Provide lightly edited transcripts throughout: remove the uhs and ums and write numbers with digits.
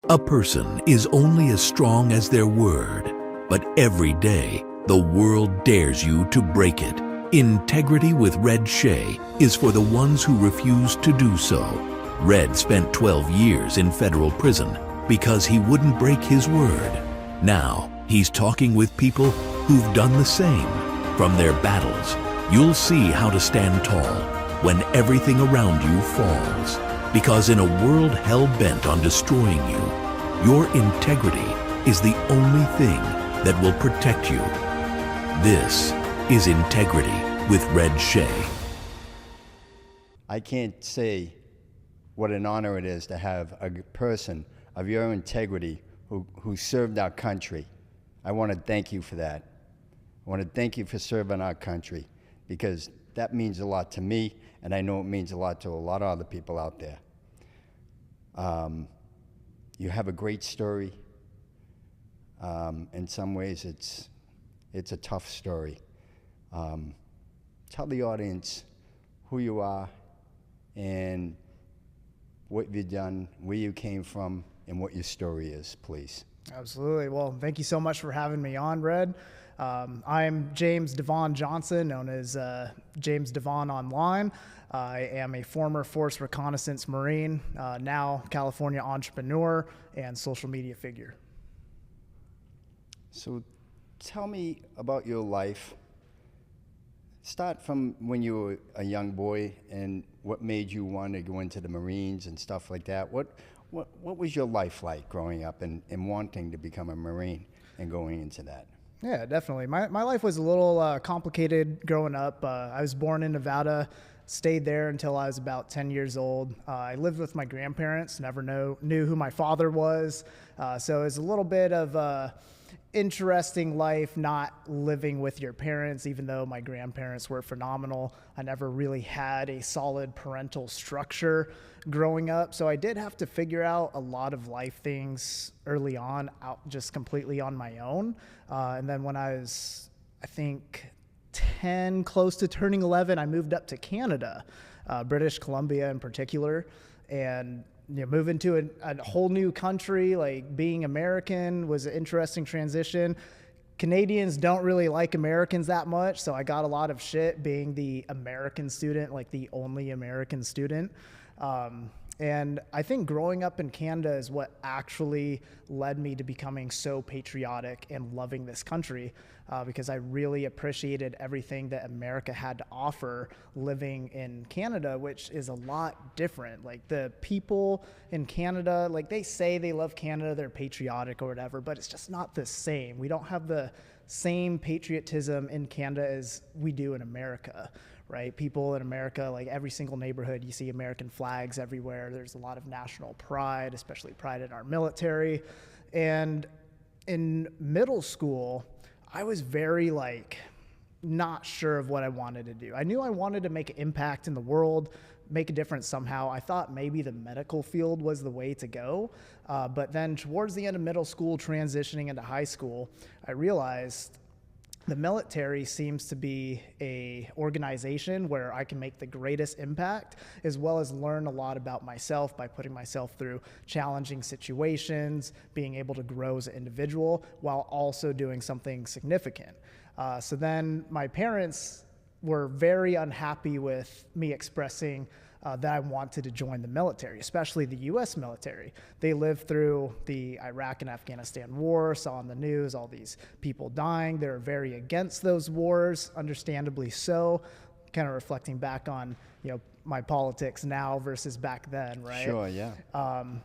A person is only as strong as their word, but every day, the world dares you to break it. Integrity with Red Shea is for the ones who refuse to do so. Red spent 12 years in federal prison because he wouldn't break his word. Now, he's talking with people who've done the same. From their battles, you'll see how to stand tall when everything around you falls. Because in a world hell-bent on destroying you, your integrity is the only thing that will protect you. This is Integrity with Red Shea. I can't say what an honor it is to have a person of your integrity who served our country. I want to thank you for that. I want to thank you for serving our country, because that means a lot to me, and I know it means a lot to a lot of other people out there. You have a great story. In some ways, it's a tough story. Tell the audience who you are and what you've done, where you came from, and what your story is, please. Absolutely. Well, thank you so much for having me on, Red. I'm James Devòn Johnson, known as James Devòn online. I am a former Force Reconnaissance Marine, now California entrepreneur and social media figure. So tell me about your life. Start from when you were a young boy and what made you want to go into the Marines and stuff like that. What was your life like growing up and wanting to become a Marine and going into that? Yeah, definitely. My life was a little complicated growing up. I was born in Nevada, stayed there until I was about 10 years old. I lived with my grandparents, never knew who my father was. So it was a little bit of interesting life not living with your parents, even though my grandparents were phenomenal. I never really had a solid parental structure growing up. So I did have to figure out a lot of life things early on, out just completely on my own. And then when I was, I think, 10, close to turning 11, I moved up to Canada, British Columbia in particular, and moving to a whole new country, like being American was an interesting transition. Canadians don't really like Americans that much, so I got a lot of shit being the American student, like the only American student. And I think growing up in Canada is what actually led me to becoming so patriotic and loving this country, because I really appreciated everything that America had to offer living in Canada, which is a lot different. Like the people in Canada, like they say they love Canada, they're patriotic or whatever, but it's just not the same. We don't have the same patriotism in Canada as we do in America. Right? People in America, like every single neighborhood, you see American flags everywhere. There's a lot of national pride, especially pride in our military. And in middle school, I was very not sure of what I wanted to do. I knew I wanted to make an impact in the world, make a difference somehow. I thought maybe the medical field was the way to go. But then towards the end of middle school, transitioning into high school, I realized the military seems to be a organization where I can make the greatest impact, as well as learn a lot about myself by putting myself through challenging situations, being able to grow as an individual while also doing something significant. So then my parents were very unhappy with me expressing that I wanted to join the military, especially the U.S. military. They lived through the Iraq and Afghanistan war, saw on the news all these people dying. They were very against those wars, understandably so, kind of reflecting back on my politics now versus back then, right? Sure, yeah.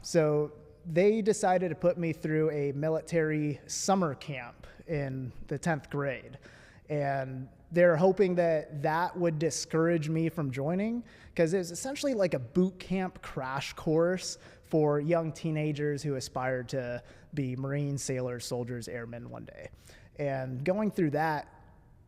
So they decided to put me through a military summer camp in the 10th grade. And they're hoping that would discourage me from joining, because it was essentially like a boot camp crash course for young teenagers who aspired to be Marines, sailors, soldiers, airmen one day. And going through that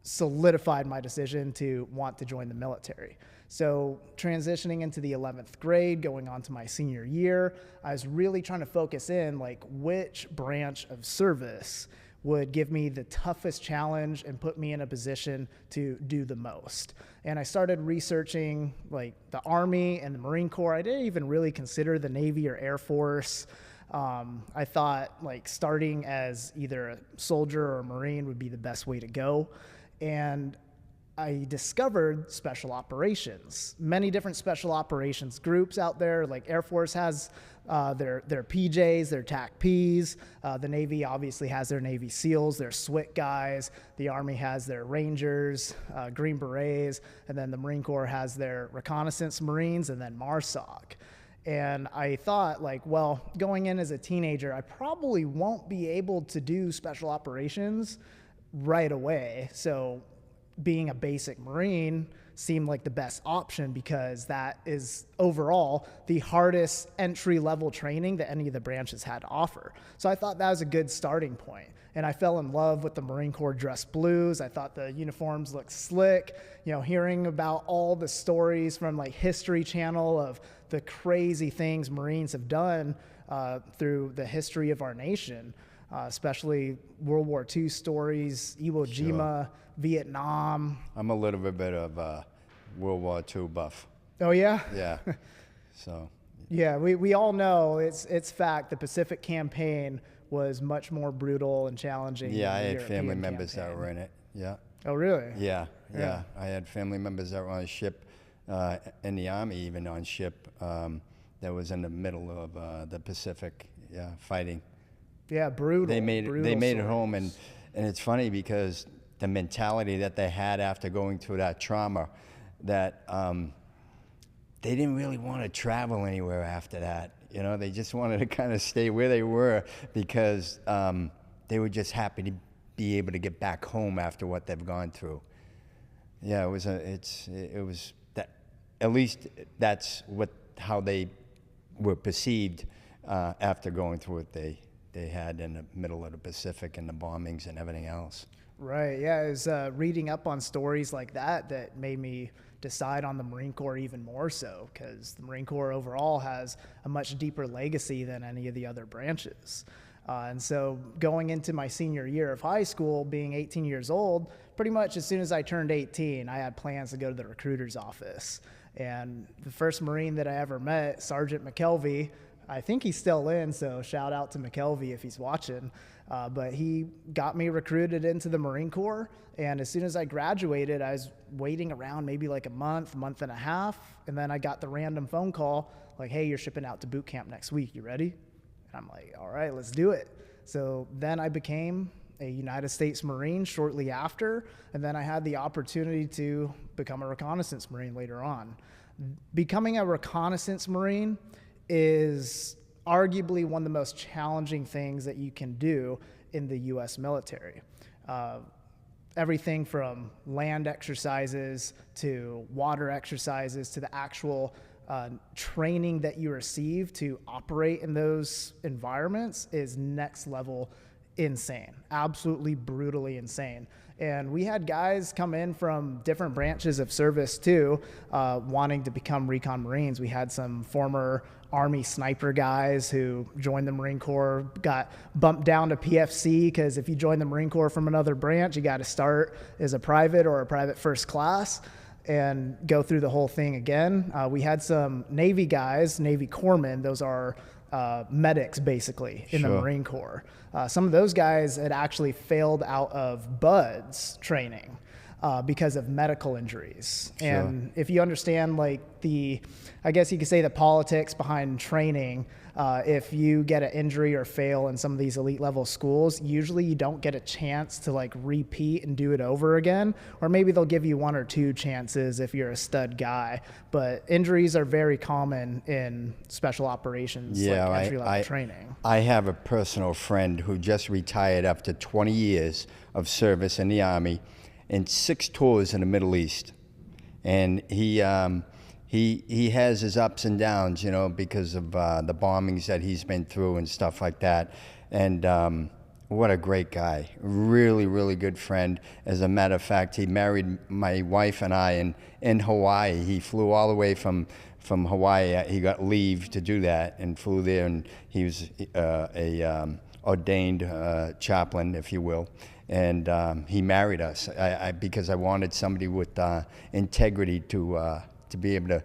solidified my decision to want to join the military. So transitioning into the 11th grade, going on to my senior year, I was really trying to focus in which branch of service would give me the toughest challenge and put me in a position to do the most. And I started researching the Army and the Marine Corps. I didn't even really consider the Navy or Air Force. I thought like starting as either a soldier or a Marine would be the best way to go. And I discovered special operations, many different special operations groups out there. Like Air Force has their PJs, their TAC-Ps. The Navy obviously has their Navy SEALs, their SWIT guys. The Army has their Rangers, Green Berets, and then the Marine Corps has their Reconnaissance Marines, and then MARSOC. And I thought, like, well, going in as a teenager, I probably won't be able to do special operations right away. So being a basic Marine seemed like the best option, because that is overall the hardest entry-level training that any of the branches had to offer. So I thought that was a good starting point. And I fell in love with the Marine Corps dress blues. I thought the uniforms looked slick. You know, hearing about all the stories from like History Channel of the crazy things Marines have done through the history of our nation, especially World War II stories, Iwo Jima, Vietnam. I'm a little bit of a World War II buff. Oh yeah? Yeah. So. Yeah, we all know it's fact the Pacific Campaign was much more brutal and challenging. Yeah, I than the had European family members campaign. that were in it. Yeah. Oh really? Yeah. I had family members that were on a ship, in the Army, even on ship, that was in the middle of the Pacific, fighting. Yeah, brutal. They made it stories. home, and it's funny because the mentality that they had after going through that trauma, that they didn't really want to travel anywhere after that. You know, they just wanted to kind of stay where they were, because they were just happy to be able to get back home after what they've gone through. Yeah, it was that, at least that's how they were perceived after going through what they had in the middle of the Pacific and the bombings and everything else. Right, yeah, it was reading up on stories like that made me decide on the Marine Corps even more so, because the Marine Corps overall has a much deeper legacy than any of the other branches. And so going into my senior year of high school, being 18 years old, pretty much as soon as I turned 18, I had plans to go to the recruiter's office. And the first Marine that I ever met, Sergeant McKelvey, I think he's still in, so shout out to McKelvey if he's watching. But he got me recruited into the Marine Corps, and as soon as I graduated, I was waiting around maybe like a month and a half, and then I got the random phone call, like, hey, you're shipping out to boot camp next week, you ready? And I'm like, all right, let's do it. So then I became a United States Marine shortly after, and then I had the opportunity to become a reconnaissance Marine later on. Becoming a reconnaissance Marine is arguably one of the most challenging things that you can do in the U.S. military. Everything from land exercises to water exercises to the actual training that you receive to operate in those environments is next level insane, absolutely brutally insane. And we had guys come in from different branches of service too, wanting to become Recon Marines. We had some former Army sniper guys who joined the Marine Corps, got bumped down to PFC, because if you join the Marine Corps from another branch, you got to start as a private or a private first class and go through the whole thing again. We had some Navy guys, Navy corpsmen, those are medics basically in the Marine Corps. Some of those guys had actually failed out of BUDS training because of medical injuries. Sure. And if you understand like I guess you could say the politics behind training, if you get an injury or fail in some of these elite level schools, usually you don't get a chance to like repeat and do it over again, or maybe they'll give you 1 or 2 chances if you're a stud guy. But injuries are very common in special operations, like entry level training. I have a personal friend who just retired after 20 years of service in the Army and 6 tours in the Middle East. And he has his ups and downs, you know, because of the bombings that he's been through and stuff like that. And what a great guy. Really, really good friend. As a matter of fact, he married my wife and I in Hawaii. He flew all the way from Hawaii. He got leave to do that and flew there, and he was a ordained chaplain, if you will. And he married us because I wanted somebody with integrity to be able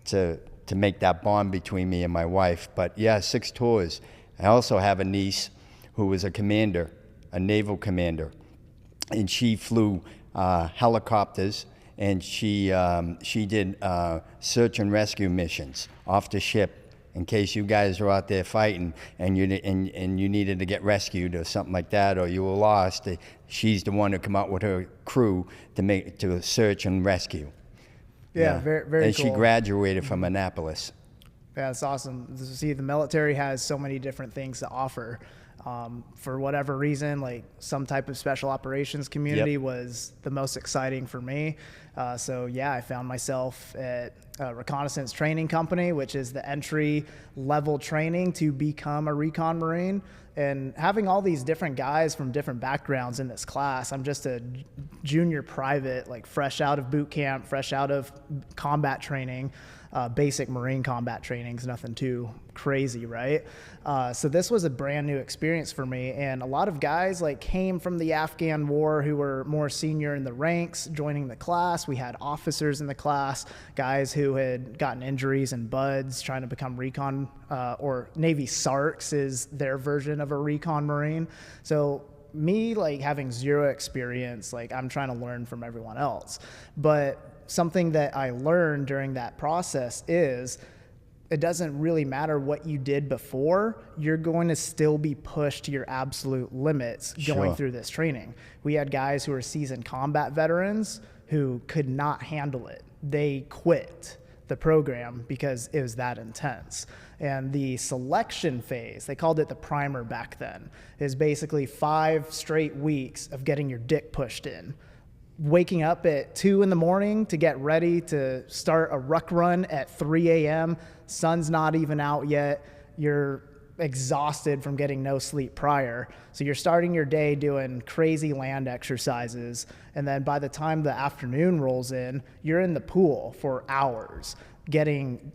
to make that bond between me and my wife. But yeah, 6 tours. I also have a niece who was a commander, a naval commander, and she flew helicopters, and she did search and rescue missions off the ship in case you guys were out there fighting and you needed to get rescued or something like that, or you were lost. She's the one who come out with her crew to search and rescue. Yeah, very, very and cool. she graduated from Annapolis. Yeah, that's awesome. See, the military has so many different things to offer. For whatever reason, like some type of special operations community was the most exciting for me. So yeah, I found myself at a reconnaissance training company, which is the entry level training to become a Recon Marine. And having all these different guys from different backgrounds in this class, I'm just a junior private, like fresh out of boot camp, fresh out of combat training. Basic Marine combat trainings, nothing too crazy, right? So this was a brand new experience for me, and a lot of guys like came from the Afghan war who were more senior in the ranks joining the class. We had officers in the class, guys who had gotten injuries and buds trying to become Recon, or Navy SARCs is their version of a Recon Marine. So me, like, having zero experience, like, I'm trying to learn from everyone else. But something that I learned during that process is it doesn't really matter what you did before, you're going to still be pushed to your absolute limits going through this training. We had guys who were seasoned combat veterans who could not handle it. They quit the program because it was that intense. And the selection phase, they called it the primer back then, is basically 5 straight weeks of getting your dick pushed in. Waking up at 2 in the morning to get ready to start a ruck run at 3 a.m. Sun's not even out yet. You're exhausted from getting no sleep prior. So you're starting your day doing crazy land exercises. And then by the time the afternoon rolls in, you're in the pool for hours, getting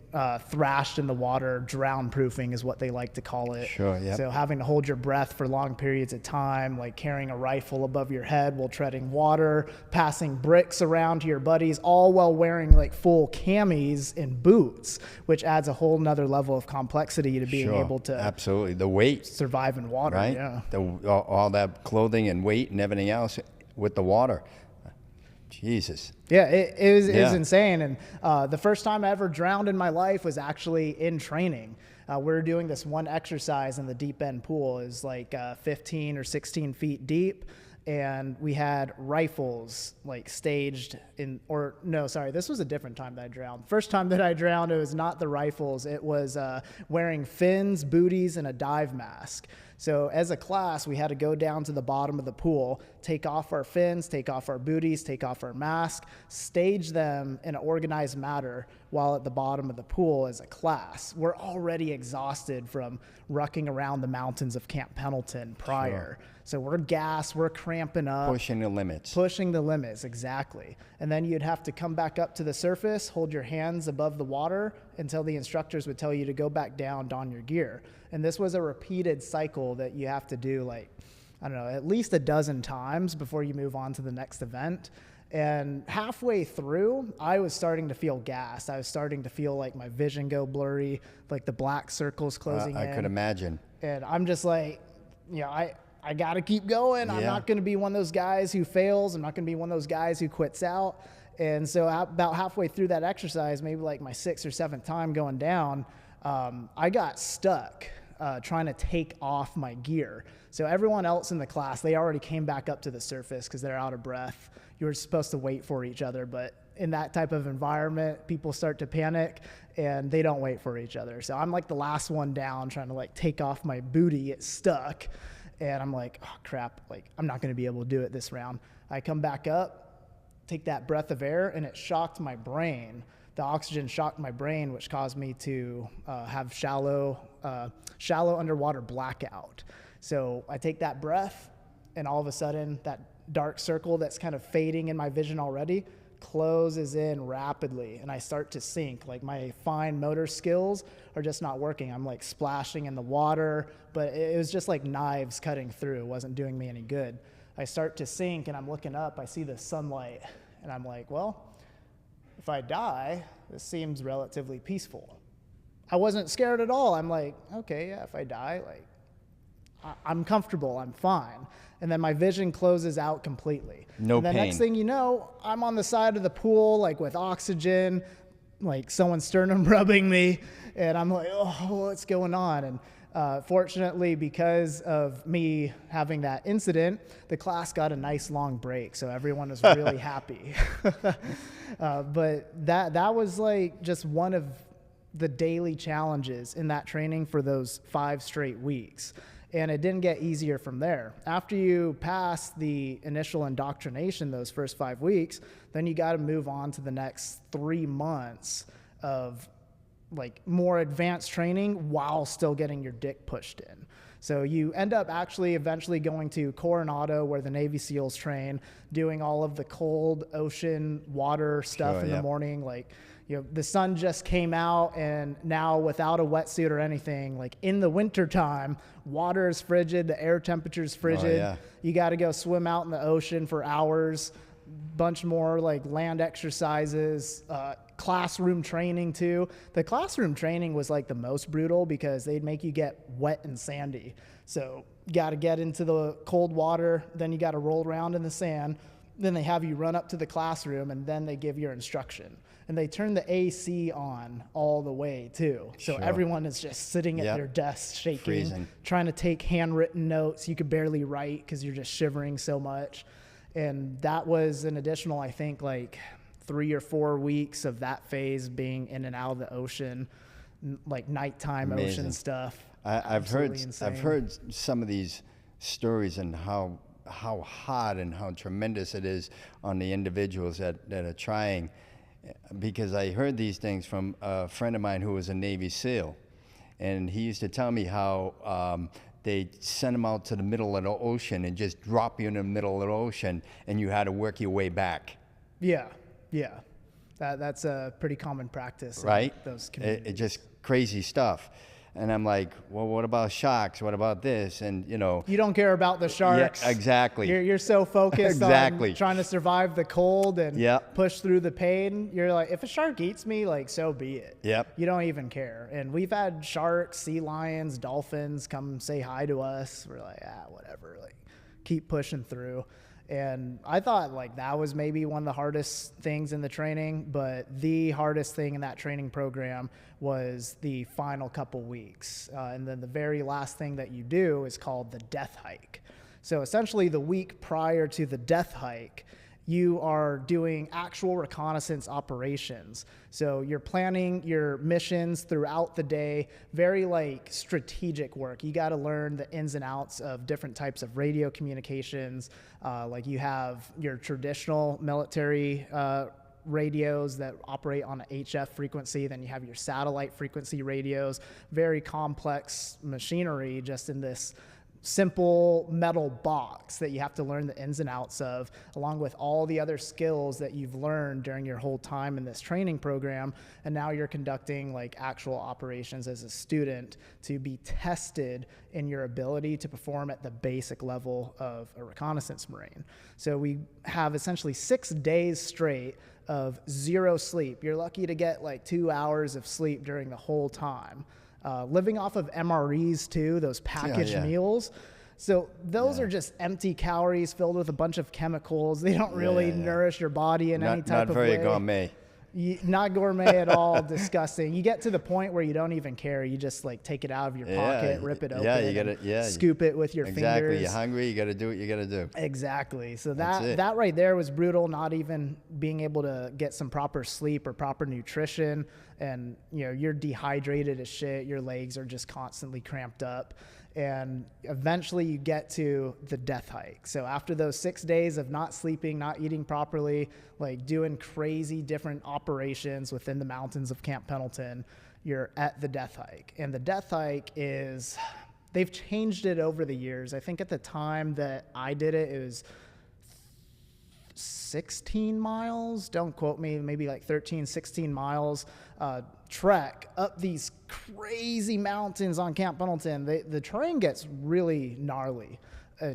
thrashed in the water. Drown proofing is what they like to call it. So having to hold your breath for long periods of time, like carrying a rifle above your head while treading water, passing bricks around to your buddies, all while wearing like full camis and boots, which adds a whole nother level of complexity to being able to absolutely the weight survive in water, right? All that clothing and weight and everything else with the water. Jesus. Yeah, it was insane. And the first time I ever drowned in my life was actually in training. We were doing this one exercise in the deep end pool. It was like 15 or 16 feet deep. And we had rifles like staged in, or no, sorry, this was a different time that I drowned. First time that I drowned, it was not the rifles. It was wearing fins, booties, and a dive mask. So as a class, we had to go down to the bottom of the pool, take off our fins, take off our booties, take off our mask, stage them in an organized manner while at the bottom of the pool as a class. We're already exhausted from rucking around the mountains of Camp Pendleton prior. So we're gassed, we're cramping up. Pushing the limits. Pushing the limits, exactly. And then you'd have to come back up to the surface, hold your hands above the water until the instructors would tell you to go back down, don your gear. And this was a repeated cycle that you have to do, like, I don't know, at least a dozen times before you move on to the next event. And halfway through, I was starting to feel gassed. I was starting to feel like my vision go blurry, like the black circles closing in. I could imagine. And I'm just like, you know, I got to keep going. I'm not going to be one of those guys who fails. I'm not going to be one of those guys who quits out. And so about halfway through that exercise, maybe like my 6th or 7th time going down, I got stuck trying to take off my gear. So everyone else in the class, they already came back up to the surface because they're out of breath. You were supposed to wait for each other, but in that type of environment, people start to panic and they don't wait for each other. So I'm like the last one down trying to like take off my booty. It's stuck. And I'm like, oh crap, like I'm not going to be able to do it this round. I come back up, take that breath of air, and it shocked my brain. The oxygen shocked my brain, which caused me to have shallow underwater blackout. So I take that breath, and all of a sudden, that dark circle that's kind of fading in my vision already closes in rapidly, and I start to sink. Like my fine motor skills are just not working. I'm like splashing in the water, but it was just like knives cutting through. It wasn't doing me any good. I start to sink, and I'm looking up. I see the sunlight, and I'm like, well, if I die, this seems relatively peaceful. I wasn't scared at all. I'm like, okay, yeah, if I die, like I'm comfortable, I'm fine. And then my vision closes out completely. No and the pain. next thing you know, I'm on the side of the pool, like with oxygen, like someone's sternum rubbing me, and I'm like, oh, what's going on? And fortunately, because of me having that incident, the class got a nice long break, so everyone was really happy. But that was like just one of the daily challenges in that training for those 5 straight weeks. And it didn't get easier from there. After you pass the initial indoctrination, those first 5 weeks, then you got to move on to the next 3 months of like more advanced training while still getting your dick pushed in. So you end up actually eventually going to Coronado, where the Navy SEALs train, doing all of the cold ocean water stuff in the morning. Like, you know, the sun just came out, and now without a wetsuit or anything, like in the wintertime, water is frigid, the air temperature is frigid. You got to go swim out in the ocean for hours, bunch more like land exercises, classroom training too. The classroom training was like the most brutal because they'd make you get wet and sandy. So you got to get into the cold water, then you got to roll around in the sand, then they have you run up to the classroom, and then they give your instruction. And they turn the AC on all the way too. So everyone is just sitting at their desks shaking, freezing, trying to take handwritten notes. You could barely write because you're just shivering so much. And that was an additional, I think, like 3 or 4 weeks of that phase being in and out of the ocean, like nighttime ocean stuff. I've heard some of these stories and how hard and how tremendous it is on the individuals that are trying, because I heard these things from a friend of mine who was a Navy SEAL, and he used to tell me how they sent him out to the middle of the ocean and just drop you in the middle of the ocean, and you had to work your way back. Yeah. That's a pretty common practice, right? In those communities. It just crazy stuff. And I'm like, well, what about sharks? What about this? And, you know. You don't care about the sharks. Yeah, exactly. You're so focused on trying to survive the cold and push through the pain. You're like, if a shark eats me, like, so be it. Yep. You don't even care. And we've had sharks, sea lions, dolphins come say hi to us. We're like, whatever. Like, keep pushing through. And I thought like that was maybe one of the hardest things in the training, but the hardest thing in that training program was the final couple weeks. And then the very last thing that you do is called the death hike. So essentially the week prior to the death hike, you are doing actual reconnaissance operations. So you're planning your missions throughout the day, very like strategic work. You got to learn the ins and outs of different types of radio communications. Like you have your traditional military radios that operate on an HF frequency. Then you have your satellite frequency radios, very complex machinery just in this simple metal box that you have to learn the ins and outs of, along with all the other skills that you've learned during your whole time in this training program. And now you're conducting like actual operations as a student to be tested in your ability to perform at the basic level of a reconnaissance Marine. So we have essentially 6 days straight of 0 sleep. You're lucky to get like 2 hours of sleep during the whole time. Living off of MREs too, those packaged meals. So those are just empty calories filled with a bunch of chemicals. They don't really nourish your body in any type of way. Not very gourmet. Not gourmet at all. Disgusting. You get to the point where you don't even care. You just like take it out of your pocket, rip it open, you gotta, scoop it with your fingers. You're hungry. You got to do what you got to do. Exactly. So that right there was brutal. Not even being able to get some proper sleep or proper nutrition, and you know you're dehydrated as shit. Your legs are just constantly cramped up. And eventually you get to the death hike. So after those 6 days of not sleeping, not eating properly, like doing crazy different operations within the mountains of Camp Pendleton, you're at the death hike. And the death hike is, they've changed it over the years. I think at the time that I did it, it was 16 miles. Don't quote me, maybe like 13, 16 miles. trek up these crazy mountains on Camp Pendleton. The terrain gets really gnarly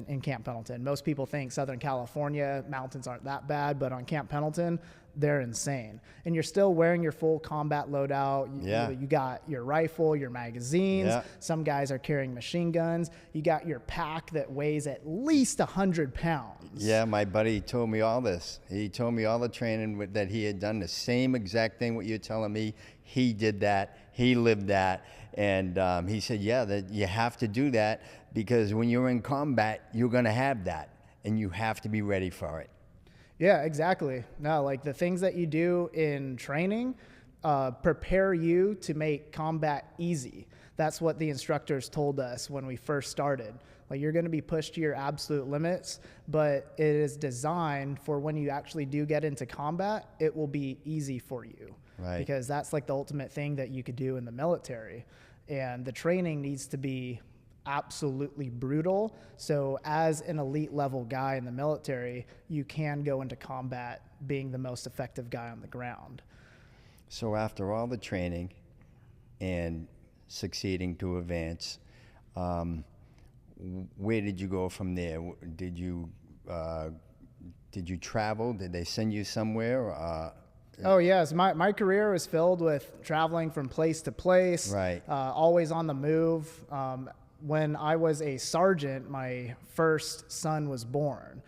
in Camp Pendleton. Most people think Southern California mountains aren't that bad, but on Camp Pendleton, they're insane. And you're still wearing your full combat loadout. You got your rifle, your magazines. Yeah. Some guys are carrying machine guns. You got your pack that weighs at least 100 pounds. Yeah, my buddy told me all this. He told me all the training that he had done, the same exact thing what you're telling me. He did that. He lived that. And he said, yeah, that you have to do that because when you're in combat, you're going to have that. And you have to be ready for it. Yeah, exactly. No, like the things that you do in training prepare you to make combat easy. That's what the instructors told us when we first started. Like you're going to be pushed to your absolute limits, but it is designed for when you actually do get into combat, it will be easy for you. Right. Because that's like the ultimate thing that you could do in the military. And the training needs to be absolutely brutal. So as an elite level guy in the military, you can go into combat being the most effective guy on the ground. So after all the training and succeeding to advance, where did you go from there? Did you travel? Did they send you somewhere? Oh yes, my career was filled with traveling from place to place, Right. Always on the move. When I was a sergeant, my first son was born.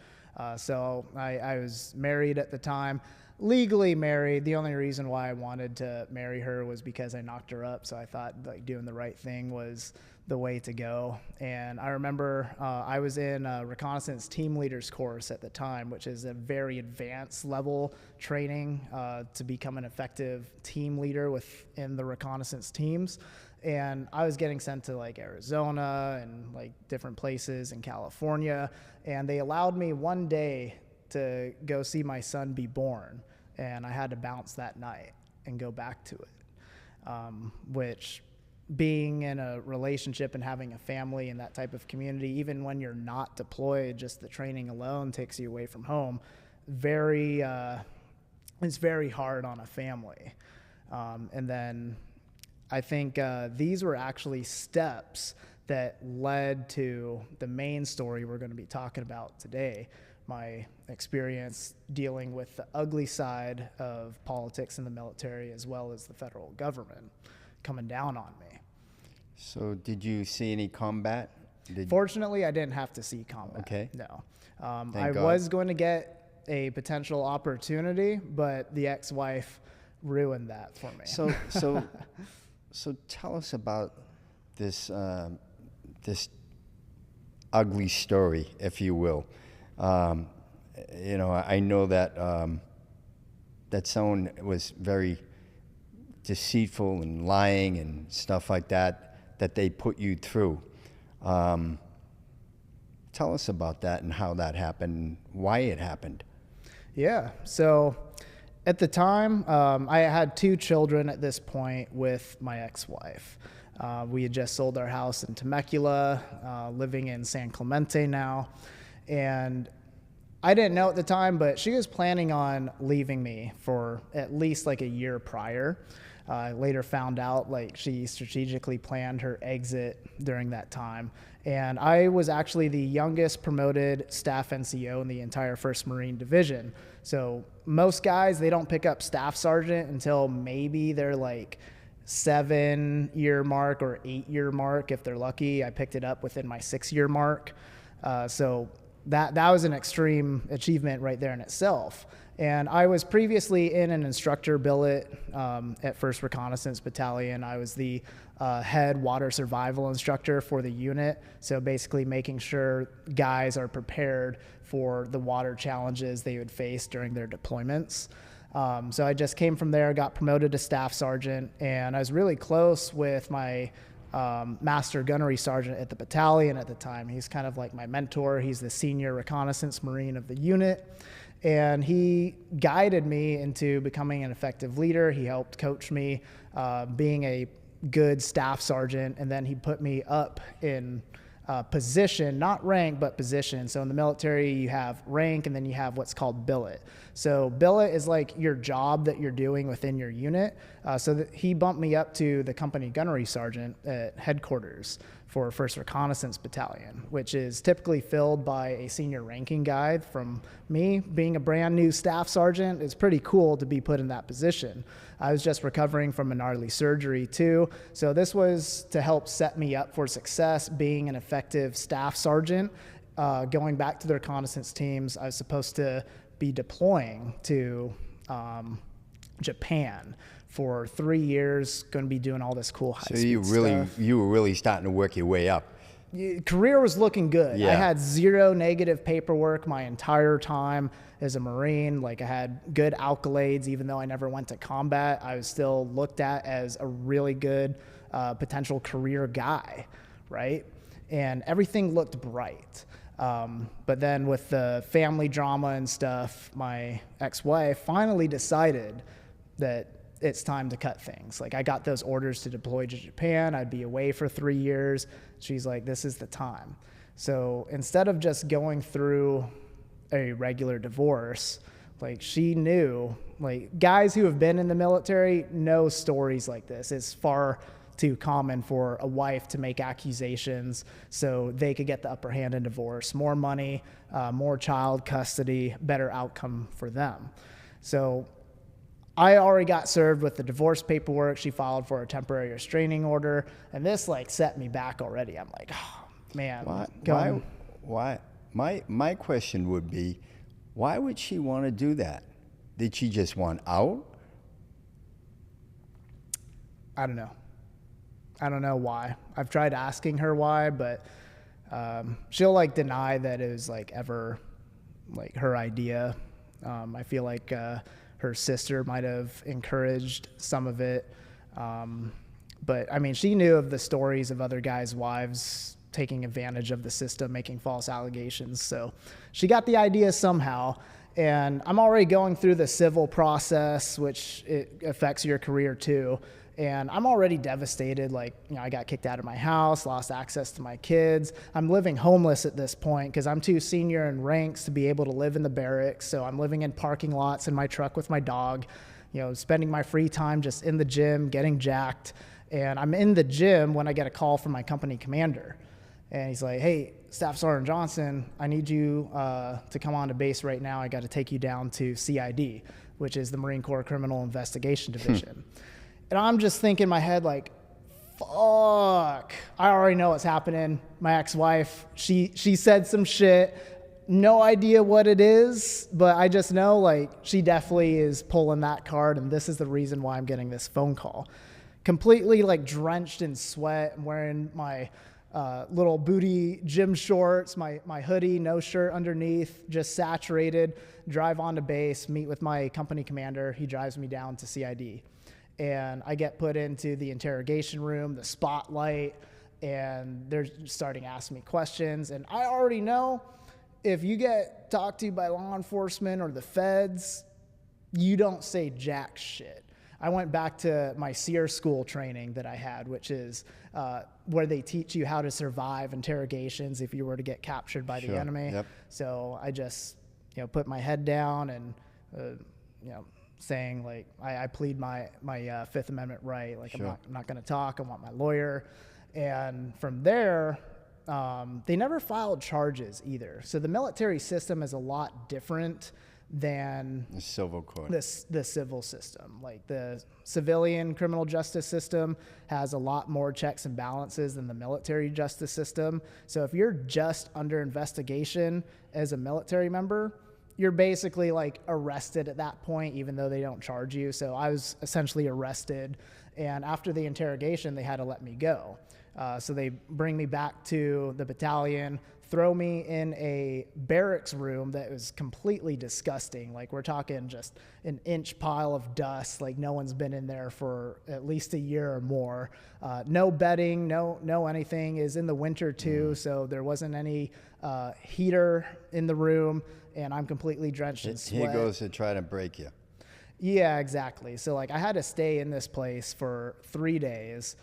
So I was married at the time, legally married. The only reason why I wanted to marry her was because I knocked her up. So I thought like doing the right thing was the way to go. And I remember I was in a reconnaissance team leaders course at the time, which is a very advanced level training to become an effective team leader within the reconnaissance teams. And I was getting sent to like Arizona and like different places in California. And they allowed me one day to go see my son be born. And I had to bounce that night and go back to it, which being in a relationship and having a family and that type of community, even when you're not deployed, just the training alone takes you away from home. It's very hard on a family. And then I think these were actually steps that led to the main story we're going to be talking about today, my experience dealing with the ugly side of politics in the military as well as the federal government coming down on me. So did you see any combat? Fortunately, I didn't have to see combat. Okay. No. Thank God. Was going to get a potential opportunity, but the ex-wife ruined that for me. So tell us about this this ugly story, if you will. I know that that someone was very deceitful and lying and stuff like that they put you through. Tell us about that and how that happened, and why it happened. Yeah. So at the time, I had 2 children at this point with my ex-wife. We had just sold our house in Temecula, living in San Clemente now. And I didn't know at the time, but she was planning on leaving me for at least like a year prior. I later found out like she strategically planned her exit during that time. And I was actually the youngest promoted staff NCO in the entire 1st Marine Division. So most guys, they don't pick up staff sergeant until maybe they're like 7-year mark or 8-year mark if they're lucky. I picked it up within my 6-year mark. So that was an extreme achievement right there in itself. And I was previously in an instructor billet at 1st Reconnaissance Battalion. I was the head water survival instructor for the unit. So basically making sure guys are prepared for the water challenges they would face during their deployments. So I just came from there, got promoted to staff sergeant, and I was really close with my master gunnery sergeant at the battalion at the time. He's kind of like my mentor. He's the senior reconnaissance Marine of the unit. And he guided me into becoming an effective leader. He helped coach me being a good staff sergeant. And then he put me up in position, not rank, but position. So in the military, you have rank, and then you have what's called billet. So billet is like your job that you're doing within your unit. So that he bumped me up to the company gunnery sergeant at headquarters for 1st Reconnaissance Battalion, which is typically filled by a senior ranking guy. From me being a brand new staff sergeant, it's pretty cool to be put in that position. I was just recovering from a gnarly surgery too. So this was to help set me up for success being an effective staff sergeant. Going back to the reconnaissance teams, I was supposed to be deploying to Japan for 3 years, going to be doing all this cool high-speed stuff. You were really starting to work your way up. Career was looking good. Yeah. I had 0 negative paperwork my entire time as a Marine. Like, I had good accolades, even though I never went to combat. I was still looked at as a really good potential career guy, right? And everything looked bright. But then with the family drama and stuff, my ex-wife finally decided that it's time to cut things. Like, I got those orders to deploy to Japan. I'd be away for 3 years. She's like, this is the time. So instead of just going through a regular divorce, like, she knew, like, guys who have been in the military know stories like this. It's far too common for a wife to make accusations so they could get the upper hand in divorce. More money, more child custody, better outcome for them. So I already got served with the divorce paperwork. She filed for a temporary restraining order, and this, like, set me back already. I'm like, oh, man. Why? My question would be, why would she want to do that? Did she just want out? I don't know. I don't know why. I've tried asking her why, but she'll, like, deny that it was, like, ever, like, her idea. I feel like her sister might have encouraged some of it. But I mean, she knew of the stories of other guys' wives taking advantage of the system, making false allegations. So she got the idea somehow. And I'm already going through the civil process, which it affects your career too. And I'm already devastated. Like, you know, I got kicked out of my house, lost access to my kids. I'm living homeless at this point because I'm too senior in ranks to be able to live in the barracks. So I'm living in parking lots in my truck with my dog, you know, spending my free time just in the gym, getting jacked. And I'm in the gym when I get a call from my company commander. And he's like, hey, Staff Sergeant Johnson, I need you to come on to base right now. I got to take you down to CID, which is the Marine Corps Criminal Investigation Division. And I'm just thinking in my head, like, fuck, I already know what's happening. My ex-wife, she said some shit. No idea what it is, but I just know, like, she definitely is pulling that card, and this is the reason why I'm getting this phone call. Completely, like, drenched in sweat. I'm wearing my little booty gym shorts, my hoodie, no shirt underneath, just saturated. Drive on to base, meet with my company commander. He drives me down to CID. And I get put into the interrogation room, the spotlight, and they're starting to ask me questions. And I already know if you get talked to by law enforcement or the feds, you don't say jack shit. I went back to my SEER school training that I had, which is where they teach you how to survive interrogations if you were to get captured by the enemy. Yep. So I just, you know, put my head down and, you know, saying, like, I plead my Fifth Amendment right. Like, I'm not going to talk. I want my lawyer. And from there, they never filed charges either. So the military system is a lot different than the civil court. The civil system. Like, the civilian criminal justice system has a lot more checks and balances than the military justice system. So if you're just under investigation as a military member, you're basically, like, arrested at that point, even though they don't charge you. So I was essentially arrested, and after the interrogation, they had to let me go. So they bring me back to the battalion, throw me in a barracks room that was completely disgusting. Like, we're talking just an inch pile of dust. Like, no one's been in there for at least a year or more. No bedding, no anything. Is in the winter too, so there wasn't any heater in the room, and I'm completely drenched in sweat. He goes to try to break you. Yeah, exactly. So, like, I had to stay in this place for 3 days.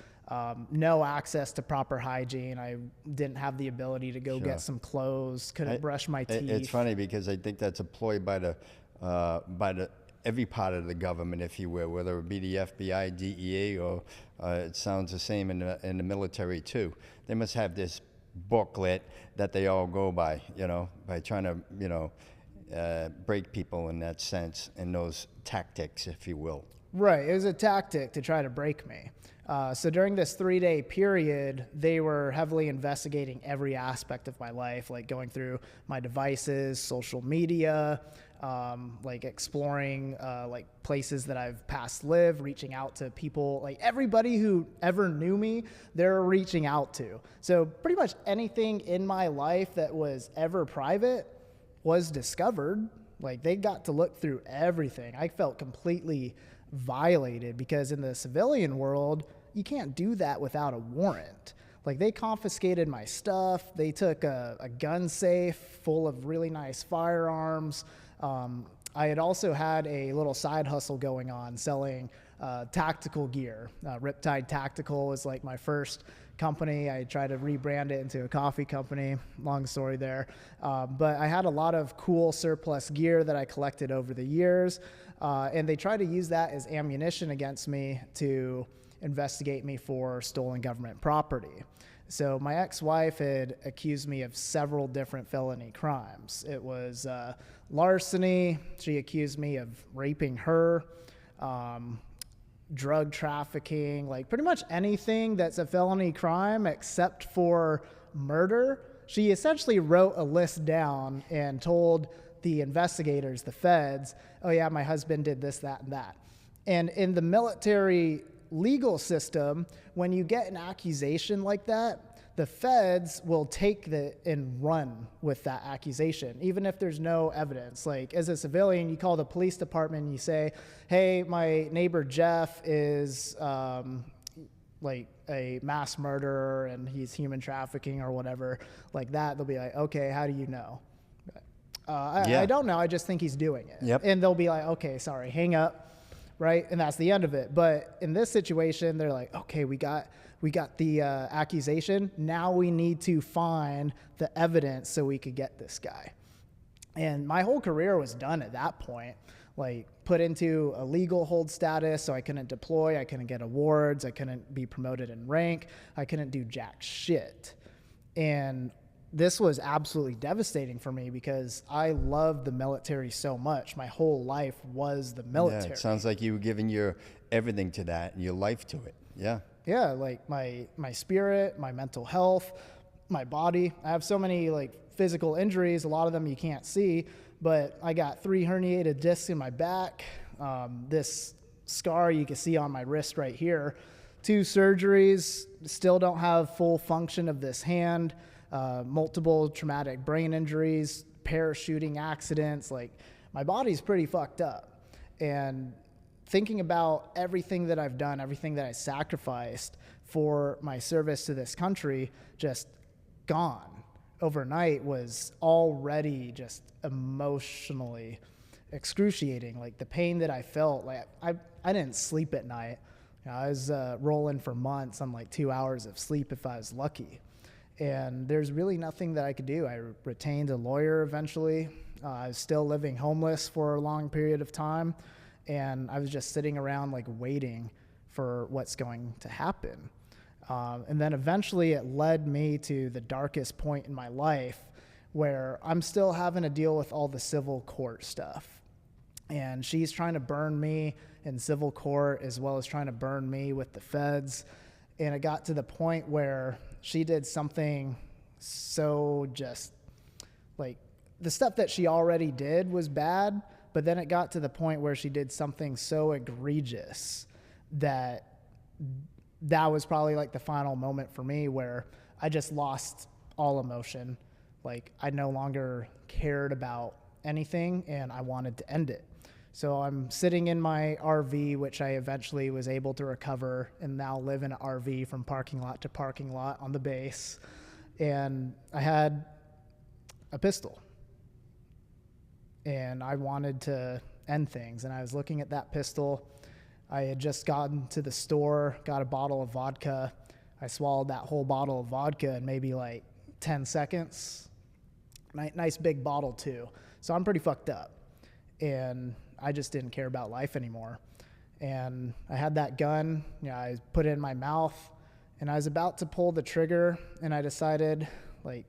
no access to proper hygiene. I didn't have the ability to go get some clothes, couldn't brush my teeth. It's funny because I think that's a ploy by the every part of the government, if you will, whether it be the FBI, DEA, or it sounds the same in the military too. They must have this booklet that they all go by, by trying to, break people in that sense, in those tactics, if you will. Right. It was a tactic to try to break me. So during this 3-day period, they were heavily investigating every aspect of my life, like going through my devices, social media, like exploring like places that I've past lived, reaching out to people, like everybody who ever knew me, they're reaching out to. So pretty much anything in my life that was ever private was discovered. Like they got to look through everything. I felt completely violated because in the civilian world, you can't do that without a warrant. Like they confiscated my stuff. They took a gun safe full of really nice firearms. I had also had a little side hustle going on selling tactical gear. Riptide Tactical was like my first company. I tried to rebrand it into a coffee company. Long story there. But I had a lot of cool surplus gear that I collected over the years. And they tried to use that as ammunition against me to investigate me for stolen government property. So my ex-wife had accused me of several different felony crimes. It was larceny. She accused me of raping her, drug trafficking, like pretty much anything that's a felony crime except for murder. She essentially wrote a list down and told the investigators, the feds, oh yeah, my husband did this, that, and that. And in the military legal system, when you get an accusation like that, the feds will take and run with that accusation, even if there's no evidence. Like as a civilian, you call the police department and you say, hey, my neighbor Jeff is like a mass murderer and he's human trafficking or whatever like that. They'll be like, okay, how do you know? I don't know. I just think he's doing it. Yep. And they'll be like, okay, sorry, hang up, right? And that's the end of it. But in this situation, they're like, okay, we got the accusation. Now we need to find the evidence so we could get this guy. And my whole career was done at that point, like put into a legal hold status. So I couldn't deploy. I couldn't get awards. I couldn't be promoted in rank. I couldn't do jack shit. And this was absolutely devastating for me because I loved the military so much. My whole life was the military. Yeah, it sounds like you were giving your everything to that and your life to it. Yeah. Yeah, like my spirit, my mental health, my body. I have so many like physical injuries. A lot of them you can't see, but I got 3 herniated discs in my back. This scar you can see on my wrist right here. 2 surgeries, still don't have full function of this hand. Multiple traumatic brain injuries, parachuting accidents. Like my body's pretty fucked up. And thinking about everything that I've done, everything that I sacrificed for my service to this country, just gone overnight was already just emotionally excruciating. Like the pain that I felt, like I didn't sleep at night. I was rolling for months on like 2 hours of sleep if I was lucky. And there's really nothing that I could do. I retained a lawyer eventually. I was still living homeless for a long period of time. And I was just sitting around like waiting for what's going to happen. And then eventually it led me to the darkest point in my life where I'm still having to deal with all the civil court stuff. And she's trying to burn me in civil court as well as trying to burn me with the feds. And it got to the point where she did something so just like the stuff that she already did was bad, but then it got to the point where she did something so egregious that was probably like the final moment for me where I just lost all emotion. Like I no longer cared about anything and I wanted to end it. So I'm sitting in my RV, which I eventually was able to recover and now live in an RV from parking lot to parking lot on the base. And I had a pistol and I wanted to end things. And I was looking at that pistol I had just gotten to the store, got a bottle of vodka. I swallowed that whole bottle of vodka in maybe like 10 seconds. Nice big bottle too. So I'm pretty fucked up. And I just didn't care about life anymore. And I had that gun, I put it in my mouth, and I was about to pull the trigger, and I decided, like,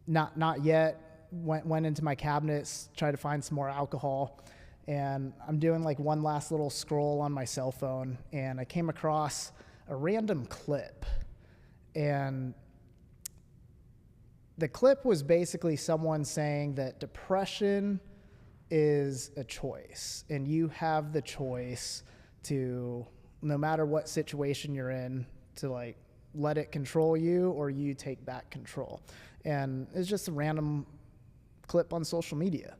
not yet. Went into my cabinets, tried to find some more alcohol, and I'm doing like one last little scroll on my cell phone, and I came across a random clip. And the clip was basically someone saying that depression is a choice, and you have the choice to, no matter what situation you're in, to like let it control you or you take back control. And it's just a random clip on social media.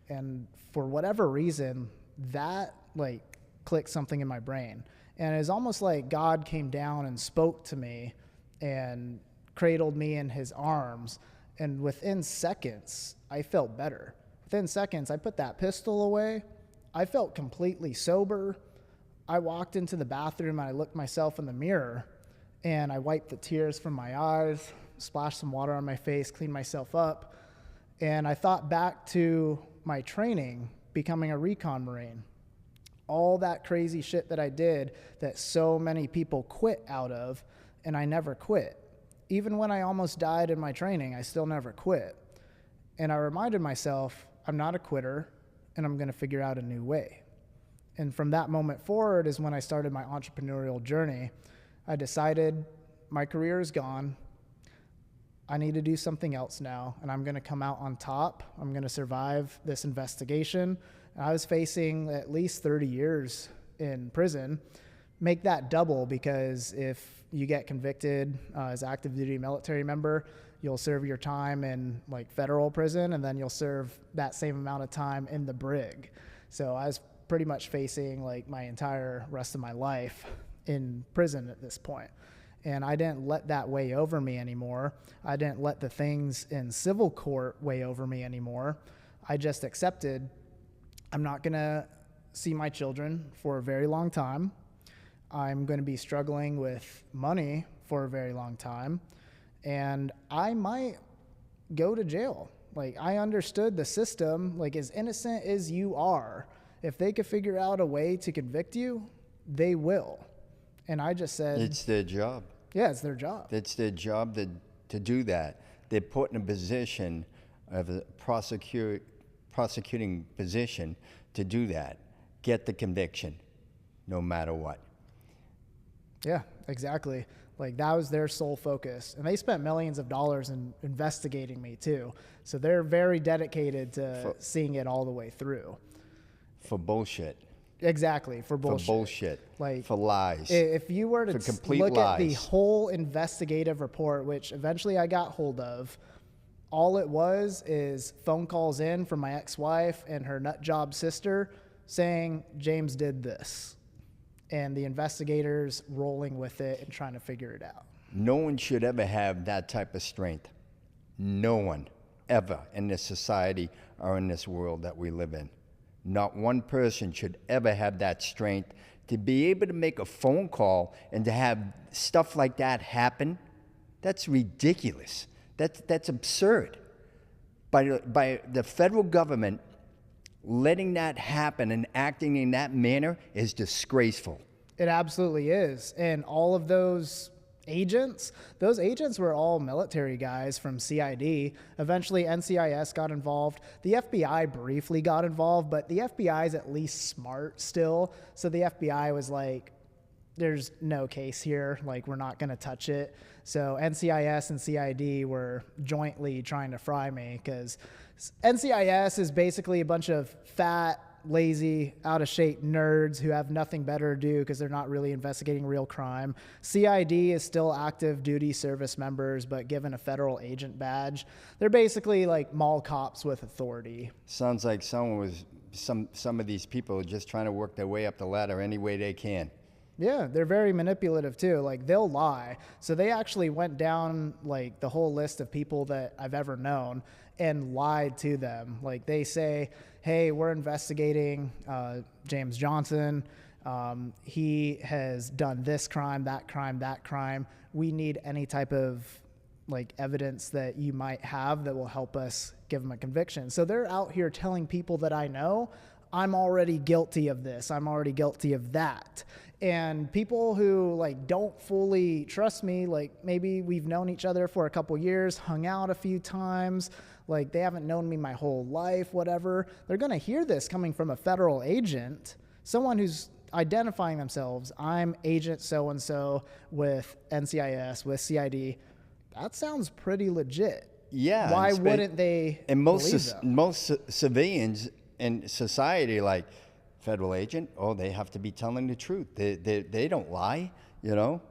And for whatever reason, that like clicked something in my brain. And it's almost like God came down and spoke to me and cradled me in his arms. And within seconds, I felt better. Within seconds, I put that pistol away. I felt completely sober. I walked into the bathroom and I looked myself in the mirror and I wiped the tears from my eyes, splashed some water on my face, cleaned myself up. And I thought back to my training, becoming a Recon Marine. All that crazy shit that I did that so many people quit out of, and I never quit. Even when I almost died in my training, I still never quit. And I reminded myself, I'm not a quitter, and I'm going to figure out a new way. And from that moment forward is when I started my entrepreneurial journey. I decided my career is gone. I need to do something else now, and I'm going to come out on top. I'm going to survive this investigation. And I was facing at least 30 years in prison. Make that double, because if you get convicted as active duty military member, you'll serve your time in like federal prison, and then you'll serve that same amount of time in the brig. So I was pretty much facing like my entire rest of my life in prison at this point. And I didn't let that weigh over me anymore. I didn't let the things in civil court weigh over me anymore. I just accepted I'm not going to see my children for a very long time. I'm going to be struggling with money for a very long time. And I might go to jail. Like, I understood the system, like, as innocent as you are, if they could figure out a way to convict you, they will. And I just said, it's their job. Yeah, it's their job. It's their job to do that. They're put in a position of a prosecuting position to do that. Get the conviction, no matter what. Yeah, exactly. Like, that was their sole focus. And they spent millions of dollars in investigating me too. So they're very dedicated to seeing it all the way through. For bullshit. Exactly, for bullshit. For bullshit. Like, for lies. If you were to look lies. at the whole investigative report, which eventually I got hold of, all it was is phone calls in from my ex-wife and her nut job sister saying James did this. And the investigators rolling with it and trying to figure it out. No one should ever have that type of strength. No one, ever, in this society or in this world that we live in. Not one person should ever have that strength to be able to make a phone call and to have stuff like that happen. That's ridiculous. That's absurd. By the federal government letting that happen and acting in that manner is disgraceful. It absolutely is. And all of those agents were all military guys from CID. Eventually NCIS got involved. The FBI briefly got involved, but the FBI is at least smart still. So the FBI was like, there's no case here. Like, we're not going to touch it. So NCIS and CID were jointly trying to fry me, because NCIS is basically a bunch of fat, lazy, out of shape nerds who have nothing better to do because they're not really investigating real crime. CID is still active duty service members, but given a federal agent badge. They're basically like mall cops with authority. Sounds like some of these people are just trying to work their way up the ladder any way they can. Yeah, they're very manipulative too. Like, they'll lie. So they actually went down like the whole list of people that I've ever known, and lied to them. Like they say, hey, we're investigating James Johnson. He has done this crime, that crime, that crime. We need any type of like evidence that you might have that will help us give him a conviction. So they're out here telling people that I know, I'm already guilty of this. I'm already guilty of that. And people who like don't fully trust me, like maybe we've known each other for a couple years, hung out a few times, like they haven't known me my whole life, whatever. They're going to hear this coming from a federal agent, someone who's identifying themselves. I'm agent so-and-so with NCIS, with CID. That sounds pretty legit. Yeah. Why wouldn't they believe them? Most civilians in society, like, federal agent, oh, they have to be telling the truth. They don't lie, you know?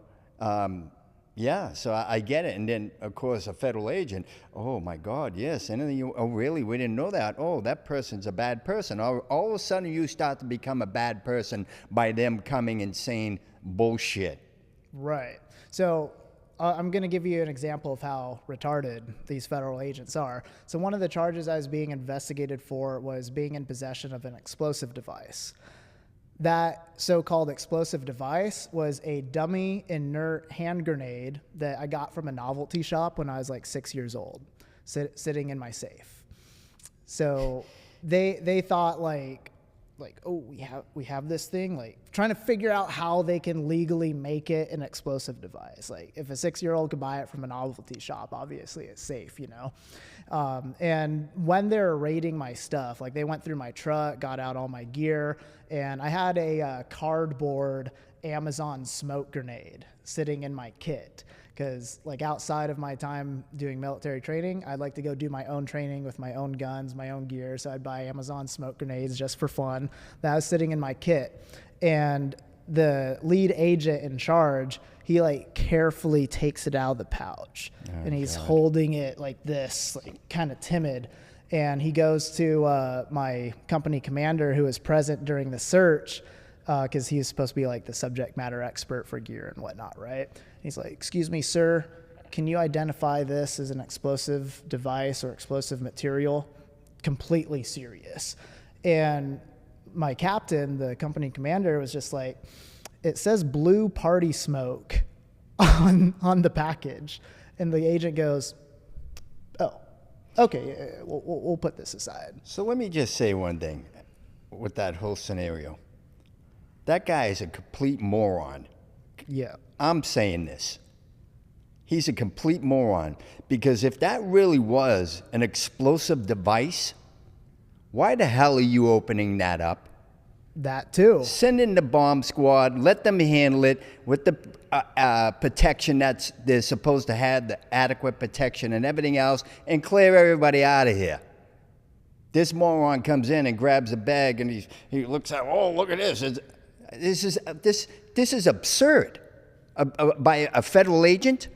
Yeah, so I get it. And then, of course, a federal agent, oh, my God, yes. And then oh, really? We didn't know that. Oh, that person's a bad person. All of a sudden, you start to become a bad person by them coming and saying bullshit. Right. So I'm going to give you an example of how retarded these federal agents are. So one of the charges I was being investigated for was being in possession of an explosive device. That so-called explosive device was a dummy inert hand grenade that I got from a novelty shop when I was like 6 years old, sitting in my safe. So they thought like, oh, we have this thing, like trying to figure out how they can legally make it an explosive device. Like if a 6-year-old could buy it from a novelty shop, obviously it's safe, you know? And when they're raiding my stuff, like they went through my truck, got out all my gear, and I had a cardboard Amazon smoke grenade sitting in my kit. Because like outside of my time doing military training, I'd like to go do my own training with my own guns, my own gear. So I'd buy Amazon smoke grenades just for fun. That was sitting in my kit. And the lead agent in charge, he like carefully takes it out of the pouch. And he's holding it like this, like kind of timid. And he goes to my company commander who was present during the search, because he's supposed to be like the subject matter expert for gear and whatnot, right? He's like, excuse me, sir, can you identify this as an explosive device or explosive material? Completely serious. And my captain, the company commander, was just like, it says blue party smoke on the package. And the agent goes, oh, okay, yeah, we'll put this aside. So let me just say one thing with that whole scenario. That guy is a complete moron. Yeah. I'm saying this. He's a complete moron, because if that really was an explosive device, why the hell are you opening that up? That too. Send in the bomb squad, let them handle it with the protection that they're supposed to have, the adequate protection and everything else, and clear everybody out of here. This moron comes in and grabs a bag and he looks at, oh, look at this. This is absurd. By a federal agent?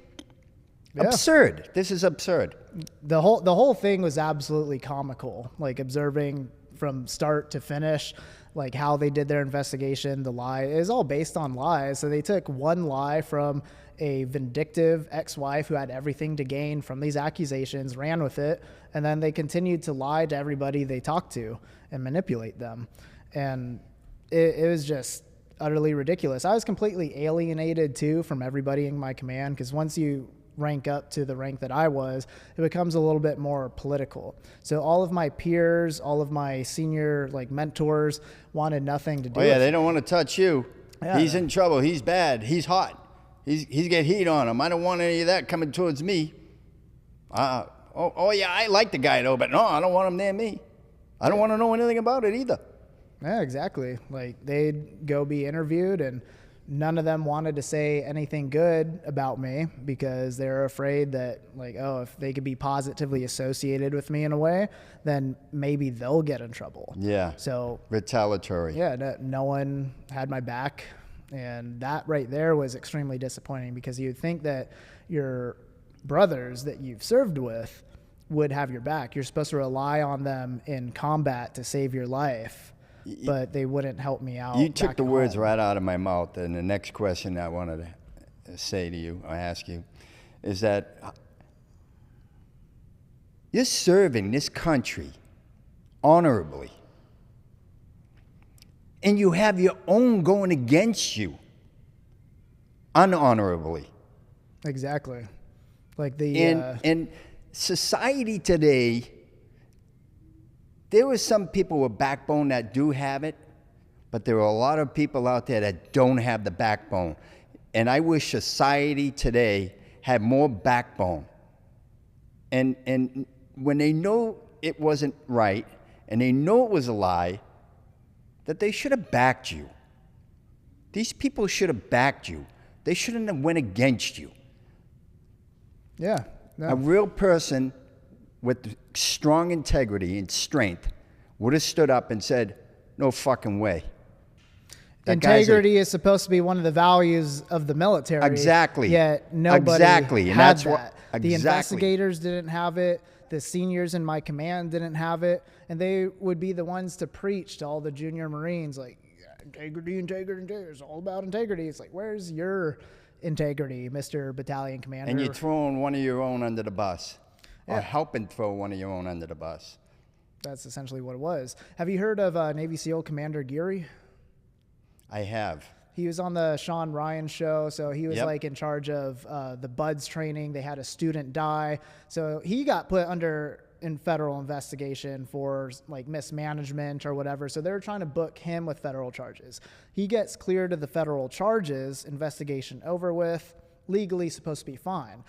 Yeah. Absurd. This is absurd. The whole thing was absolutely comical, like observing from start to finish, like how they did their investigation, the lie. It was all based on lies. So they took one lie from a vindictive ex-wife who had everything to gain from these accusations, ran with it, and then they continued to lie to everybody they talked to and manipulate them. And it was just utterly ridiculous. I was completely alienated too from everybody in my command, because once you rank up to the rank that I was, it becomes a little bit more political. So all of my peers, all of my senior like mentors wanted nothing to do with it. They don't want to touch you. Yeah. He's in trouble. He's bad. He's hot. He's got heat on him. I don't want any of that coming towards me. Yeah, I like the guy though, but no, I don't want him near me. I don't want to know anything about it either. Yeah, exactly. Like they'd go be interviewed and none of them wanted to say anything good about me, because they're afraid that like, oh, if they could be positively associated with me in a way, then maybe they'll get in trouble. Yeah. So retaliatory. Yeah. No one had my back. And that right there was extremely disappointing, because you'd think that your brothers that you've served with would have your back. You're supposed to rely on them in combat to save your life. But they wouldn't help me out. You took the words right out of my mouth. And the next question I wanted to say to you, or ask you, is that You're serving this country honorably. And you have your own going against you unhonorably. Exactly. Like the And society today, there are some people with backbone that do have it, but there are a lot of people out there that don't have the backbone. And I wish society today had more backbone. And when they know it wasn't right and they know it was a lie, that they should have backed you. These people should have backed you. They shouldn't have went against you. yeah. No. A real person with strong integrity and strength would have stood up and said, no fucking way. That Integrity is supposed to be one of the values of the military. Exactly. Yet nobody Exactly. And had that's that. what- The exactly. investigators didn't have it. The seniors in my command didn't have it. And they would be the ones to preach to all the junior Marines, like, integrity, integrity, integrity. It's all about integrity. It's like, where's your integrity, Mr. Battalion Commander? And you're throwing one of your own under the bus. Or helping throw one of your own under the bus. That's essentially what it was. Have you heard of Navy SEAL Commander Geary? I have. He was on the Sean Ryan show, so he was Yep. like in charge of the BUDS training. They had a student die, so he got put in federal investigation for like mismanagement or whatever. So they were trying to book him with federal charges. He gets cleared of the federal charges, investigation over with, legally supposed to be fine.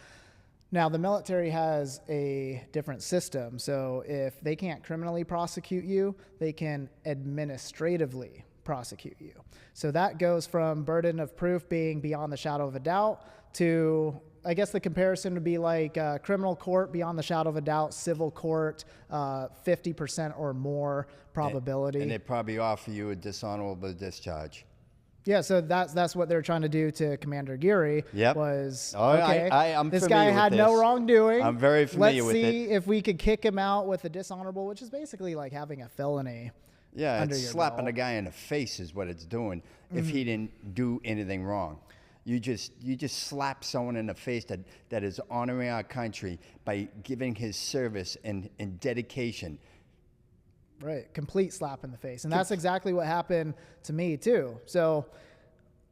Now, the military has a different system. So if they can't criminally prosecute you, they can administratively prosecute you. So that goes from burden of proof being beyond the shadow of a doubt to, I guess the comparison would be like criminal court beyond the shadow of a doubt, civil court 50% or more probability. And they probably offer you a dishonorable discharge. Yeah, so that's what they're trying to do to Commander Geary. Yep. Was Oh, okay. I'm this familiar guy with had this. no wrongdoing. I'm very familiar with Let's see it. if we could kick him out with a dishonorable, which is basically like having a felony. Yeah, under it's your slapping belt. a guy in the face is what it's doing if he didn't do anything wrong. You just slap someone in the face that is honoring our country by giving his service and dedication. Right, complete slap in the face. And that's exactly what happened to me too. So